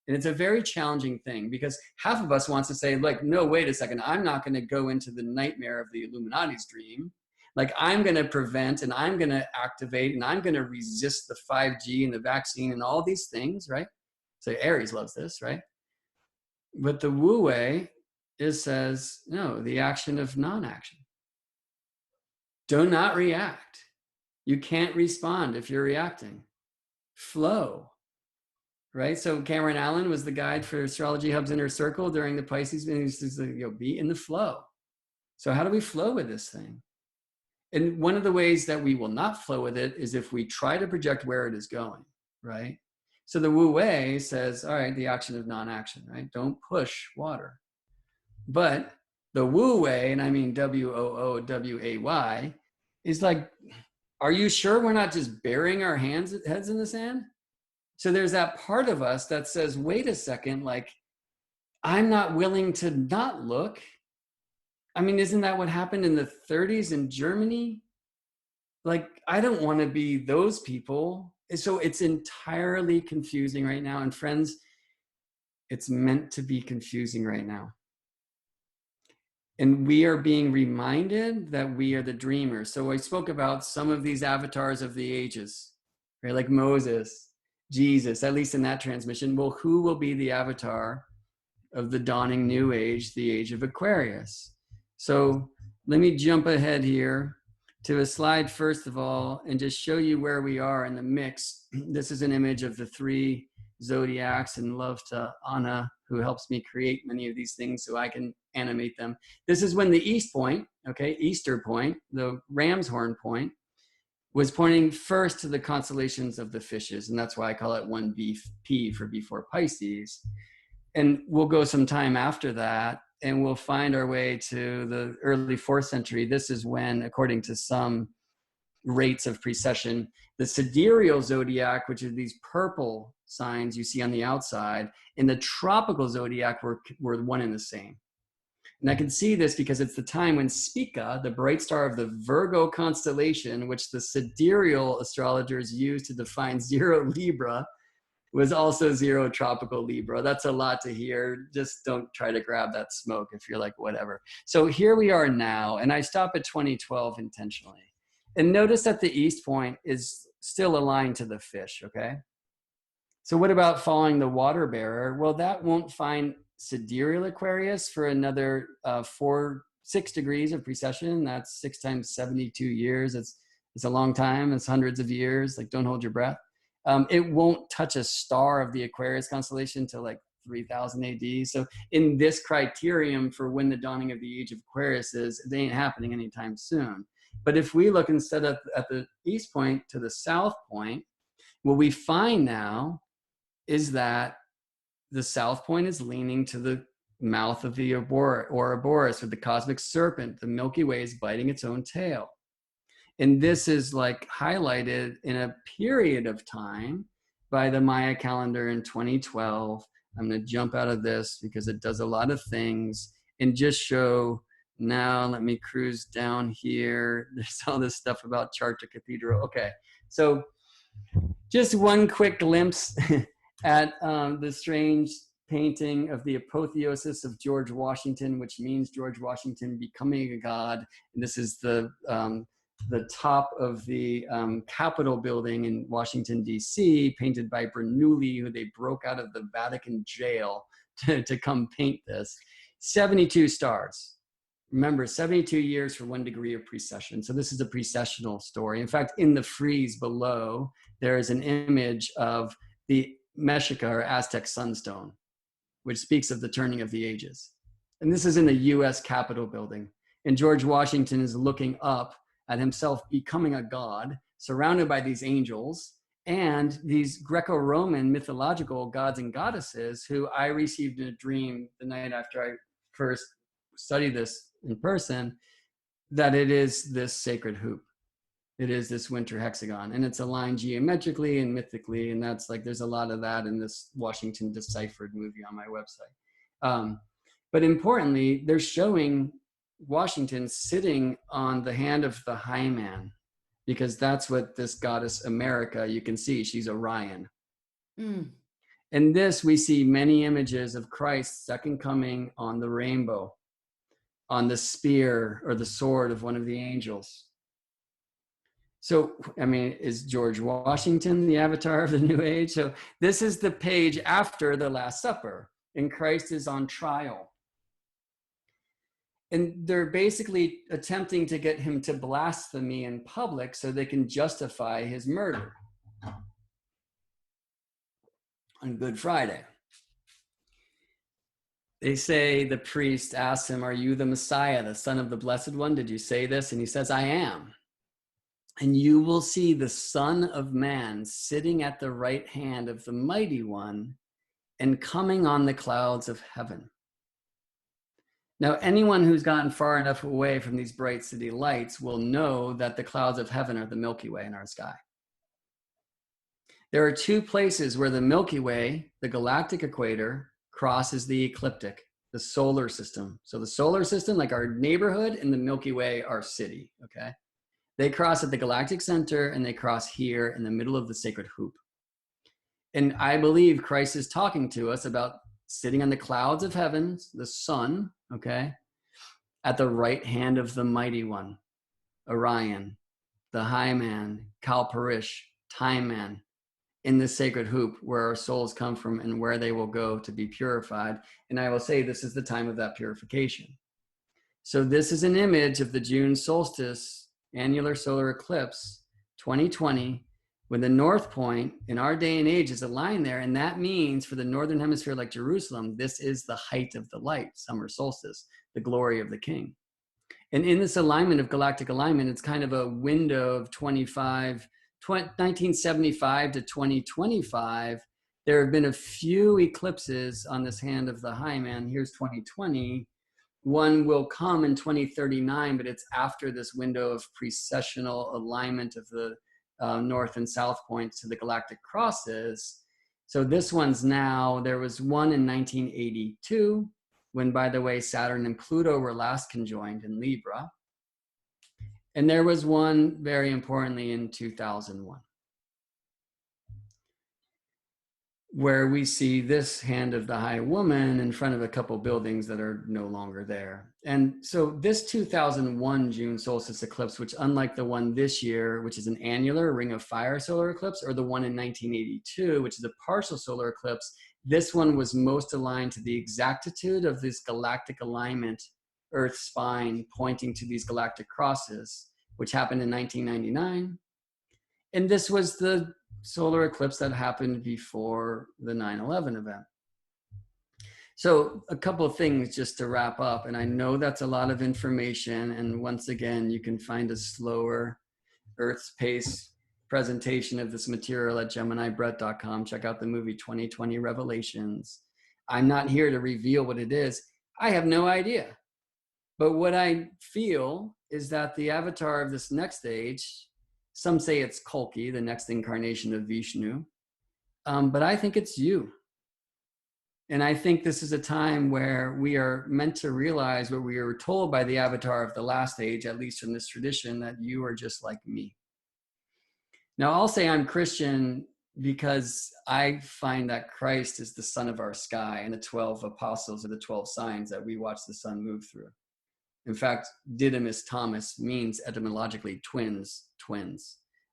And it's a very challenging thing because half of us wants to say, like, no, wait a second. I'm not going to go into the nightmare of the Illuminati's dream. Like I'm going to prevent and I'm going to activate and I'm going to resist the 5G and the vaccine and all these things, right? So Aries loves this, right? But the Wu Wei says, no, the action of non-action. Do not react. You can't respond if you're reacting. Flow, right? So Cameron Allen was the guide for Astrology Hub's Inner Circle during the Pisces, and he used to say, be in the flow. So how do we flow with this thing? And one of the ways that we will not flow with it is if we try to project where it is going, right? So the Wu Wei says, all right, the action of non-action, right? Don't push water. But the Wu Wei, and I mean WOOWAY, is like, are you sure we're not just burying our heads in the sand? So there's that part of us that says, wait a second, like, I'm not willing to not look. I mean, isn't that what happened in the 30s in Germany? Like, I don't want to be those people. So it's entirely confusing right now. And friends, it's meant to be confusing right now. And we are being reminded that we are the dreamers. So I spoke about some of these avatars of the ages, right? Like Moses, Jesus, at least in that transmission. Well, who will be the avatar of the dawning new age, the age of Aquarius? So let me jump ahead here to a slide, first of all, and just show you where we are in the mix. This is an image of the 3 zodiacs, and love to Anna, who helps me create many of these things so I can animate them. This is when the East point, okay, Easter point, the ram's horn point, was pointing first to the constellations of the fishes, and that's why I call it 1P for before Pisces. And we'll go some time after that, and we'll find our way to the early 4th century. This is when, according to some rates of precession, the sidereal zodiac, which are these purple signs you see on the outside, and the tropical zodiac were one and the same. And I can see this because it's the time when Spica, the bright star of the Virgo constellation, which the sidereal astrologers use to define 0 Libra, was also 0 tropical Libra. That's a lot to hear. Just don't try to grab that smoke if you're like, whatever. So here we are now, and I stop at 2012 intentionally. And notice that the East point is still aligned to the fish, okay? So what about following the water bearer? Well, that won't find sidereal Aquarius for another 6 degrees of precession. That's 6 times 72 years. It's a long time. It's hundreds of years. Like, don't hold your breath. It won't touch a star of the Aquarius constellation till like 3000 AD. So in this criterion for when the dawning of the age of Aquarius is, it ain't happening anytime soon. But if we look instead of at the east point to the south point, what we find now is that the south point is leaning to the mouth of the Ouroboros, or the cosmic serpent. The Milky Way is biting its own tail. And this is like highlighted in a period of time by the Maya calendar in 2012. I'm going to jump out of this because it does a lot of things and just show. Now let me cruise down here. There's all this stuff about Charter Cathedral. Okay, so just one quick glimpse at the strange painting of the apotheosis of George Washington, which means George Washington becoming a god. And this is the top of the Capitol building in Washington, D.C., painted by Bernoulli, who they broke out of the Vatican jail to come paint this. 72 stars. Remember, 72 years for 1 degree of precession. So this is a precessional story. In fact, in the frieze below, there is an image of the Mexica or Aztec sunstone, which speaks of the turning of the ages. And this is in the US Capitol building. And George Washington is looking up at himself becoming a god, surrounded by these angels and these Greco-Roman mythological gods and goddesses who I received in a dream the night after I first studied this in person, that it is this sacred hoop. It is this winter hexagon, and it's aligned geometrically and mythically, and that's like, there's a lot of that in this Washington Deciphered movie on my website. But importantly, they're showing Washington sitting on the hand of the high man, because that's what this goddess America, you can see, she's Orion. In this, we see many images of Christ's second coming on the rainbow, on the spear or the sword of one of the angels. So, I mean, is George Washington the avatar of the New Age? So this is the page after the Last Supper, and Christ is on trial. And they're basically attempting to get him to blasphemy in public so they can justify his murder on Good Friday. They say, the priest asks him, "Are you the Messiah, the Son of the Blessed One? Did you say this?" And he says, "I am. And you will see the Son of Man sitting at the right hand of the Mighty One and coming on the clouds of heaven." Now, anyone who's gotten far enough away from these bright city lights will know that the clouds of heaven are the Milky Way in our sky. There are two places where the Milky Way, the galactic equator, crosses the ecliptic, the solar system. So the solar system, like our neighborhood, and the Milky Way, our city, okay? They cross at the galactic center, and they cross here in the middle of the sacred hoop. And I believe Christ is talking to us about sitting on the clouds of heaven, the sun, okay, at the right hand of the Mighty One, Orion, the High Man, Kalparish, Time Man, in the sacred hoop where our souls come from and where they will go to be purified. And I will say this is the time of that purification. So this is an image of the June solstice, annular solar eclipse, 2020, when the north point in our day and age is aligned there. And that means for the northern hemisphere, like Jerusalem, this is the height of the light, summer solstice, the glory of the king. And in this alignment of galactic alignment, it's kind of a window of 1975 to 2025. There have been a few eclipses on this hand of the high man. Here's 2020. One will come in 2039, but it's after this window of precessional alignment of the north and south points to the galactic crosses. So this one's now, there was one in 1982, when, by the way, Saturn and Pluto were last conjoined in Libra. And there was one, very importantly, in 2001, where we see this hand of the high woman in front of a couple buildings that are no longer there. And so this 2001 June solstice eclipse, which unlike the one this year, which is an annular ring of fire solar eclipse, or the one in 1982, which is a partial solar eclipse, this one was most aligned to the exactitude of this galactic alignment, Earth spine pointing to these galactic crosses, which happened in 1999. And this was the solar eclipse that happened before the 9/11 event. So a couple of things just to wrap up, and I know that's a lot of information, and once again, you can find a slower Earth's pace presentation of this material at geminibrett.com. Check out the movie 2020 Revelations. I'm not here to reveal what it is. I have no idea. But what I feel is that the avatar of this next age, some say it's Kalki, the next incarnation of Vishnu, but I think it's you. And I think this is a time where we are meant to realize what we were told by the avatar of the last age, at least from this tradition, that you are just like me. Now, I'll say I'm Christian because I find that Christ is the sun of our sky, and the 12 apostles are the 12 signs that we watch the sun move through. In fact, Didymus Thomas means etymologically twins.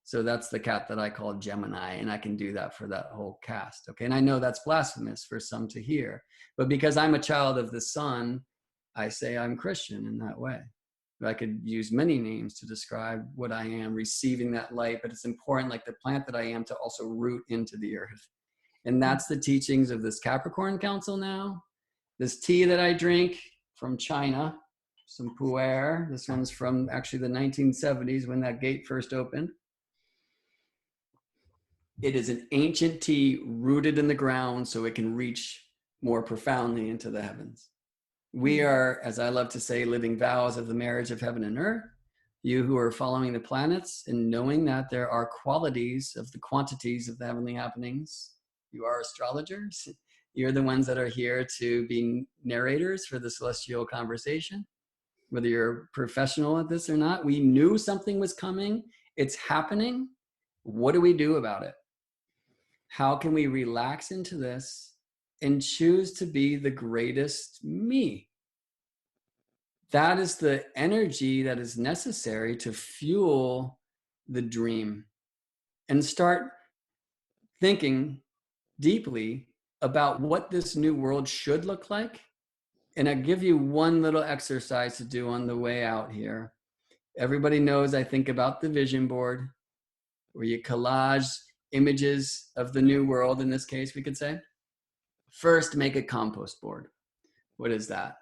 So that's the cat that I call Gemini, and I can do that for that whole cast. Okay, and I know that's blasphemous for some to hear, but because I'm a child of the sun, I say I'm Christian in that way. I could use many names to describe what I am, receiving that light, but it's important, like the plant that I am, to also root into the earth. And that's the teachings of this Capricorn Council now. This tea that I drink from China, some pu'er. This one's from actually the 1970s when that gate first opened. It is an ancient tea rooted in the ground so it can reach more profoundly into the heavens. We are, as I love to say, living vows of the marriage of heaven and earth. You who are following the planets and knowing that there are qualities of the quantities of the heavenly happenings. You are astrologers. You're the ones that are here to be narrators for the celestial conversation. Whether you're a professional at this or not, we knew something was coming. It's happening. What do we do about it? How can we relax into this and choose to be the greatest me? That is the energy that is necessary to fuel the dream and start thinking deeply about what this new world should look like. And I'll give you one little exercise to do on the way out here. Everybody knows I think about the vision board, where you collage images of the new world, in this case, we could say. First, make a compost board. What is that?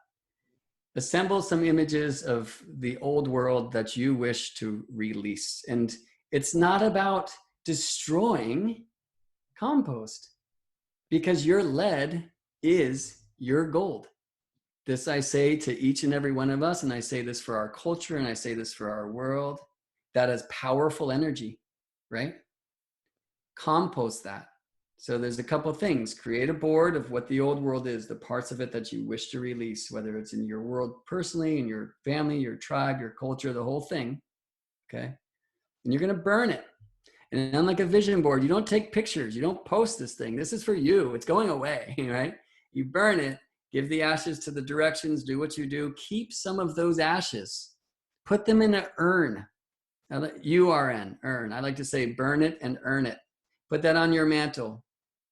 Assemble some images of the old world that you wish to release. And it's not about destroying compost, because your lead is your gold. This I say to each and every one of us, and I say this for our culture, and I say this for our world, that is powerful energy, right? Compost that. So there's a couple of things. Create a board of what the old world is, the parts of it that you wish to release, whether it's in your world personally, in your family, your tribe, your culture, the whole thing, okay? And you're gonna burn it. And unlike a vision board, you don't take pictures, you don't post this thing. This is for you, it's going away, right? You burn it, give the ashes to the directions, do what you do, keep some of those ashes, put them in an urn, URN, urn. I like to say burn it and earn it. Put that on your mantle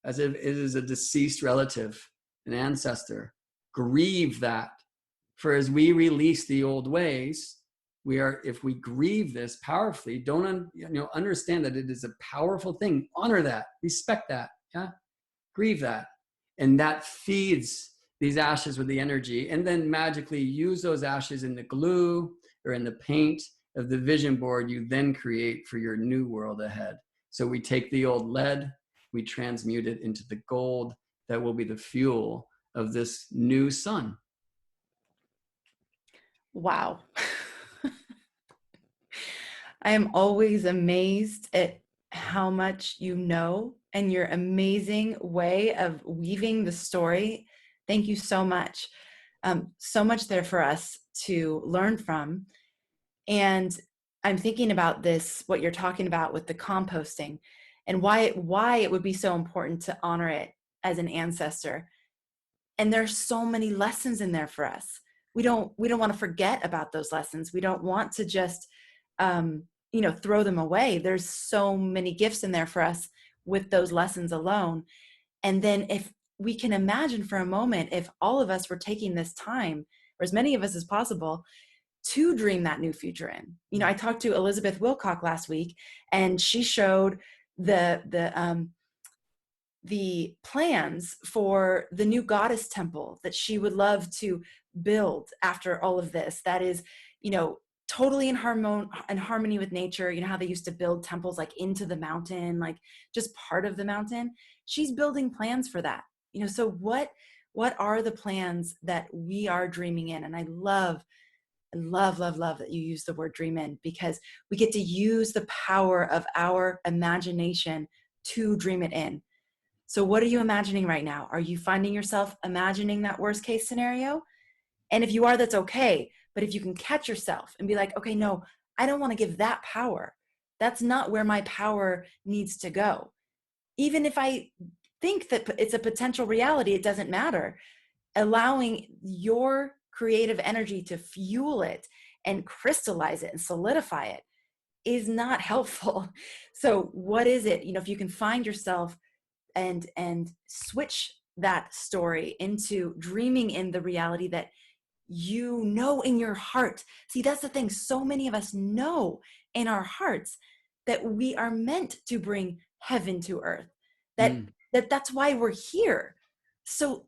as if it is a deceased relative, an ancestor. Grieve that. For as we release the old ways, if we grieve this powerfully, don't understand that it is a powerful thing. Honor that, respect that, yeah? Grieve that. And that feeds these ashes with the energy, and then magically use those ashes in the glue or in the paint of the vision board you then create for your new world ahead. So we take the old lead, we transmute it into the gold that will be the fuel of this new sun. Wow. I am always amazed at how much you know and your amazing way of weaving the story. Thank you so much. So much there for us to learn from. And I'm thinking about this, what you're talking about with the composting, and why it would be so important to honor it as an ancestor. And there's so many lessons in there for us. We don't want to forget about those lessons. We don't want to just throw them away. There's so many gifts in there for us with those lessons alone. And then if we can imagine for a moment, if all of us were taking this time, or as many of us as possible, to dream that new future in. I talked to Elizabeth Wilcock last week, and she showed the the plans for the new goddess temple that she would love to build after all of this. That is, totally in harmony with nature. You know how they used to build temples like into the mountain, like just part of the mountain. She's building plans for that. So what are the plans that we are dreaming in? And I love that you use the word dream in, because we get to use the power of our imagination to dream it in. So what are you imagining right now? Are you finding yourself imagining that worst case scenario? And if you are, that's okay. But if you can catch yourself and be like, okay, no, I don't want to give that power. That's not where my power needs to go. Even if I think that it's a potential reality, it doesn't matter. Allowing your creative energy to fuel it and crystallize it and solidify it is not helpful. So what is it? If you can find yourself and switch that story into dreaming in the reality that in your heart. See, that's the thing. So many of us know in our hearts that we are meant to bring heaven to earth, that's why we're here. So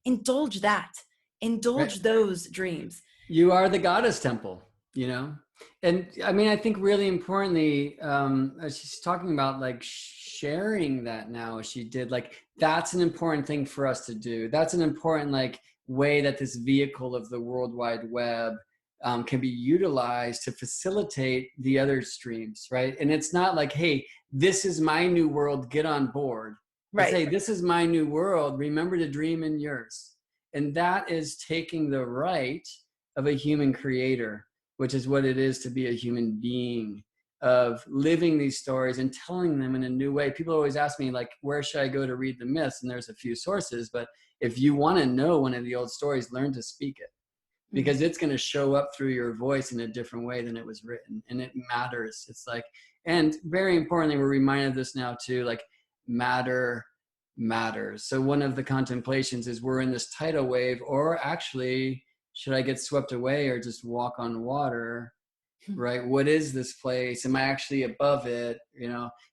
indulge Right. those dreams. You are the goddess temple, and I mean, I think really importantly, she's talking about like sharing that now. She did, like, that's an important thing for us to do. That's an important way that this vehicle of the World Wide Web can be utilized to facilitate the other streams, right? And it's not like, hey, this is my new world, get on board. Right. It's, hey, this is my new world, remember to dream in yours. And that is taking the right of a human creator, which is what it is to be a human being, of living these stories and telling them in a new way. People always ask me, like, where should I go to read the myths? And there's a few sources, but if you want to know one of the old stories, learn to speak it, because it's going to show up through your voice in a different way than it was written. And it matters. It's like, and very importantly, we're reminded of this now too, like, matter matters. So one of the contemplations is, we're in this tidal wave, or actually, should I get swept away or just walk on water? Right? What is this place? Am I actually above it?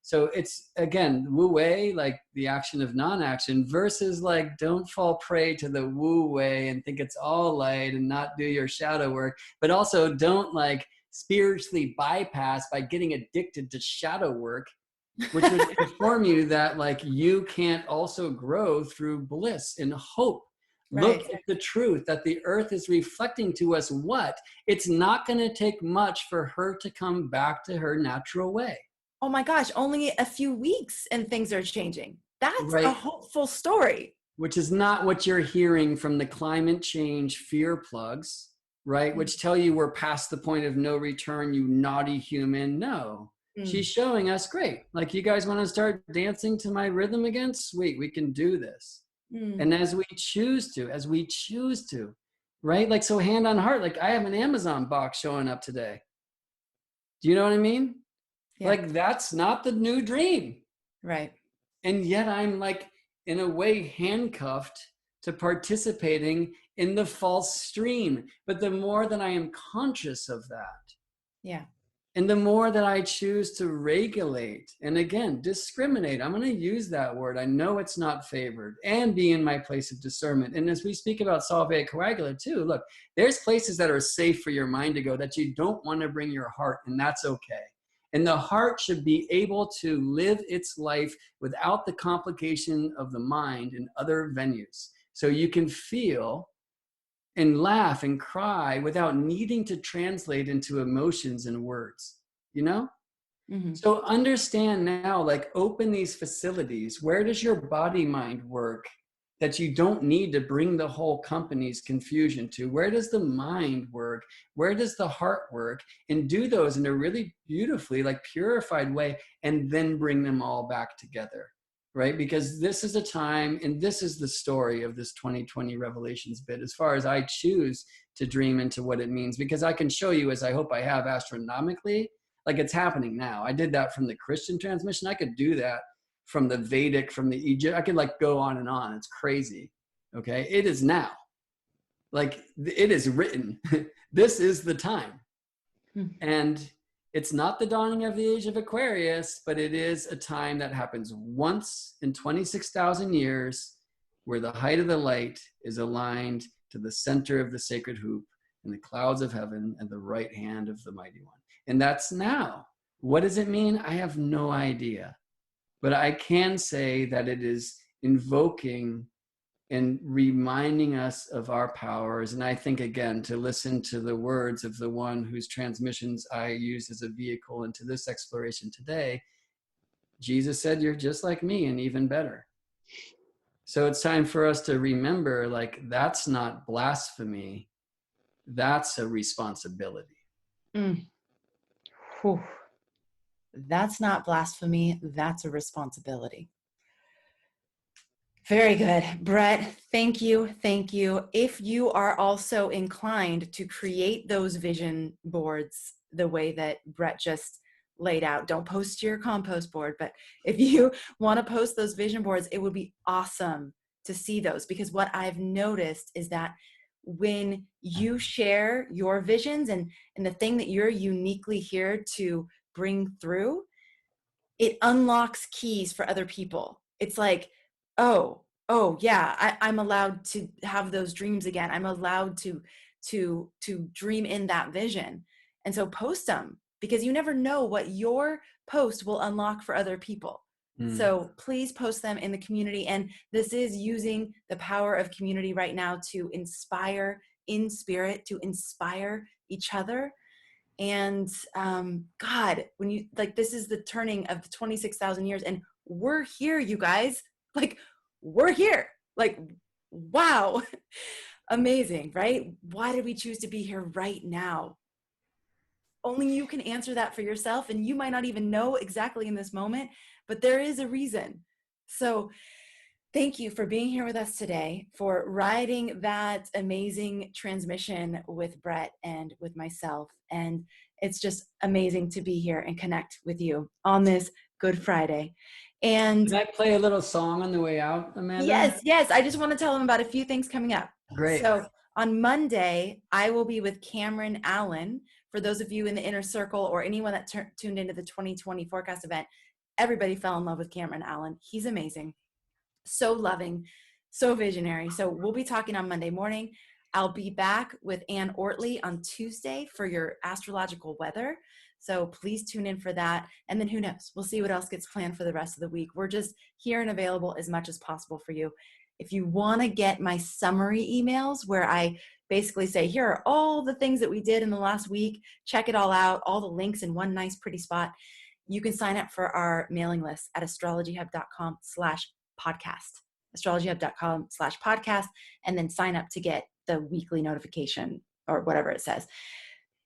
So it's, again, wu wei, like the action of non-action, versus like, don't fall prey to the wu wei and think it's all light and not do your shadow work. But also don't like spiritually bypass by getting addicted to shadow work, which would inform you that like you can't also grow through bliss and hope. Look at the truth that the earth is reflecting to us. What? It's not going to take much for her to come back to her natural way. Oh my gosh, only a few weeks and things are changing. That's right. A hopeful story. Which is not what you're hearing from the climate change fear plugs, right? Which tell you we're past the point of no return, you naughty human. No. She's showing us, great. Like, you guys want to start dancing to my rhythm again? Sweet, we can do this. And as we choose to, right? Like, so hand on heart, like, I have an Amazon box showing up today. Do you know what I mean? Yeah. Like, that's not the new dream. Right. And yet I'm like, in a way, handcuffed to participating in the false stream. But the more that I am conscious of that, yeah, and the more that I choose to regulate, and again, discriminate, I'm going to use that word. I know it's not favored, and be in my place of discernment. And as we speak about solvate coagula too, look, there's places that are safe for your mind to go that you don't want to bring your heart, and that's okay. And the heart should be able to live its life without the complication of the mind in other venues. So you can feel and laugh and cry without needing to translate into emotions and words, So understand now, like, open these facilities. Where does your body mind work that you don't need to bring the whole company's confusion to? Where does the mind work? Where does the heart work? And do those in a really beautifully, like, purified way, and then bring them all back together. Right? Because this is a time, and this is the story of this 2020 Revelations bit, as far as I choose to dream into what it means, because I can show you, as I hope I have astronomically, like, it's happening now. I did that from the Christian transmission. I could do that from the Vedic, from the Egypt. I could like go on and on. It's crazy. Okay. It is now. Like, it is written. This is the time. And It's not the dawning of the age of Aquarius, but it is a time that happens once in 26,000 years, where the height of the light is aligned to the center of the sacred hoop and the clouds of heaven and the right hand of the mighty one. And that's now. What does it mean? I have no idea. But I can say that it is invoking and reminding us of our powers. And I think, again, to listen to the words of the one whose transmissions I used as a vehicle into this exploration today, Jesus said, you're just like me and even better. So it's time for us to remember, like, that's not blasphemy. That's a responsibility. Whew. That's not blasphemy. That's a responsibility. Very good. Brett, thank you. Thank you. If you are also inclined to create those vision boards the way that Brett just laid out, don't post to your compost board, but if you want to post those vision boards, it would be awesome to see those, because what I've noticed is that when you share your visions and the thing that you're uniquely here to bring through, it unlocks keys for other people. It's like, oh yeah, I'm allowed to have those dreams again. I'm allowed to dream in that vision. And so post them, because you never know what your post will unlock for other people. So please post them in the community. And this is using the power of community right now to inspire in spirit, to inspire each other. And God, when you, like, this is the turning of the 26,000 years, and we're here, you guys. Like, we're here. Like, wow. Amazing, right? Why did we choose to be here right now? Only you can answer that for yourself, and you might not even know exactly in this moment, but there is a reason. So thank you for being here with us today, for riding that amazing transmission with Brett and with myself. And it's just amazing to be here and connect with you on this Good Friday. And can I play a little song on the way out, Amanda? Yes. I just want to tell them about a few things coming up. Great. So on Monday, I will be with Cameron Allen. For those of you in the inner circle or anyone that tuned into the 2020 forecast event, everybody fell in love with Cameron Allen. He's amazing. So loving, so visionary. So we'll be talking on Monday morning. I'll be back with Ann Ortley on Tuesday for your astrological weather. So please tune in for that. And then who knows? We'll see what else gets planned for the rest of the week. We're just here and available as much as possible for you. If you want to get my summary emails where I basically say, here are all the things that we did in the last week, check it all out, all the links in one nice pretty spot, you can sign up for our mailing list at astrologyhub.com/podcast, astrologyhub.com/podcast, and then sign up to get the weekly notification or whatever it says.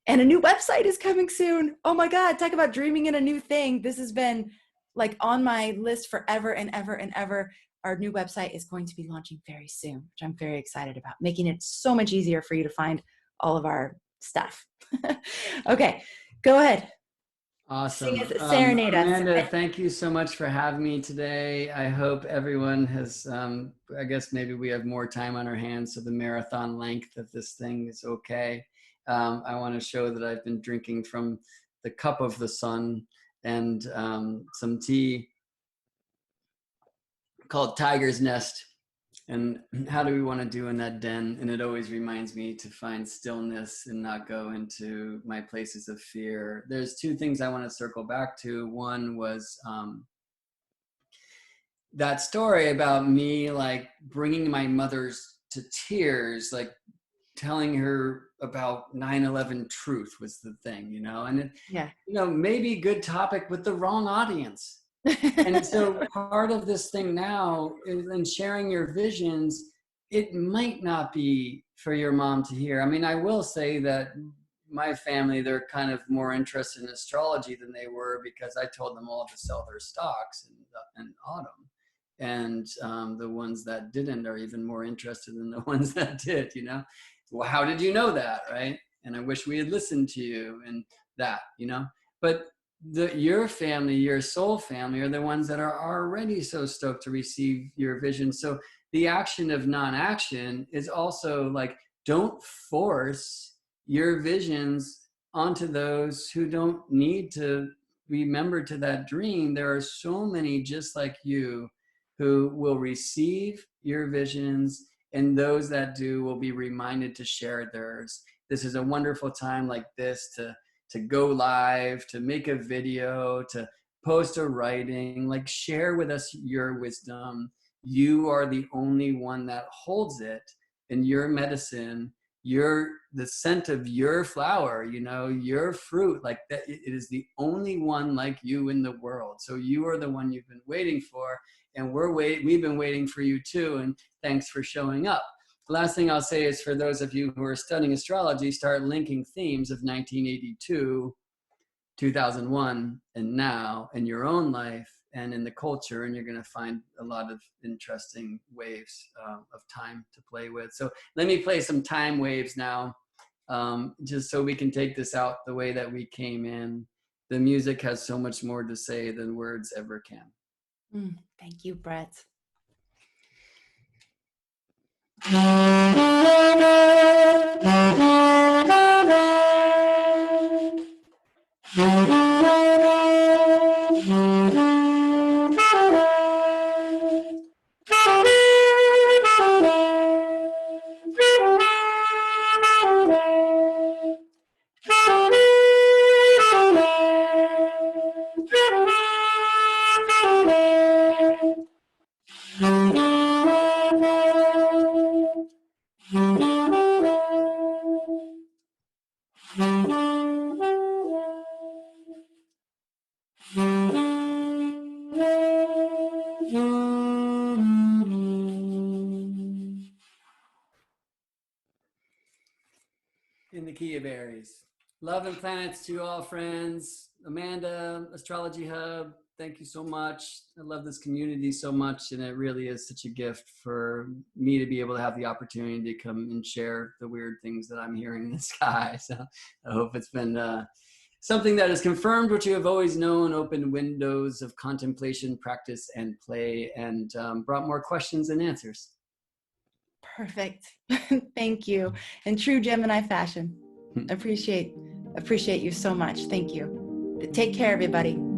And a new website is coming soon. Oh my God, talk about dreaming in a new thing. This has been like on my list forever and ever and ever. Our new website is going to be launching very soon, which I'm very excited about, making it so much easier for you to find all of our stuff. Okay, go ahead. Awesome. Serenade us. Amanda, thank you so much for having me today. I hope everyone has, I guess maybe we have more time on our hands, so the marathon length of this thing is okay. I want to show that I've been drinking from the cup of the sun and some tea called Tiger's Nest. And how do we want to do in that den? And it always reminds me to find stillness and not go into my places of fear. There's two things I want to circle back to. One was that story about me, like bringing my mother's to tears, like telling her about 9/11 truth was the thing, you know, and it, you know, maybe good topic with the wrong audience. And so part of this thing now is in sharing your visions, it might not be for your mom to hear. I mean, I will say that my family, they're kind of more interested in astrology than they were, because I told them all to sell their stocks in autumn. And the ones that didn't are even more interested than the ones that did, you know. Well, how did you know that, right? And I wish we had listened to you and that, you know. But your family, your soul family, are the ones that are already so stoked to receive your vision. So the action of non-action is also like, don't force your visions onto those who don't need to remember to that dream. There are so many just like you who will receive your visions, and those that do will be reminded to share theirs. This is a wonderful time like this to go live, to make a video, to post a writing, like share with us your wisdom. You are the only one that holds it in your medicine, the scent of your flower, you know, your fruit, like that. It is the only one like you in the world. So you are the one you've been waiting for, and we've been waiting for you too. And thanks for showing up. The last thing I'll say is, for those of you who are studying astrology, start linking themes of 1982, 2001, and now in your own life and in the culture, and you're going to find a lot of interesting waves of time to play with. So let me play some time waves now, just so we can take this out the way that we came in. The music has so much more to say than words ever can. Thank you, Brett. In the key of Aries. Love and planets to you all, friends. Amanda, Astrology Hub, thank you so much. I love this community so much, and it really is such a gift for me to be able to have the opportunity to come and share the weird things that I'm hearing in the sky. So I hope it's been something that has confirmed what you have always known, opened windows of contemplation, practice, and play, and brought more questions and answers. Perfect. Thank you. In true Gemini fashion. Appreciate you so much. Thank you. Take care, everybody.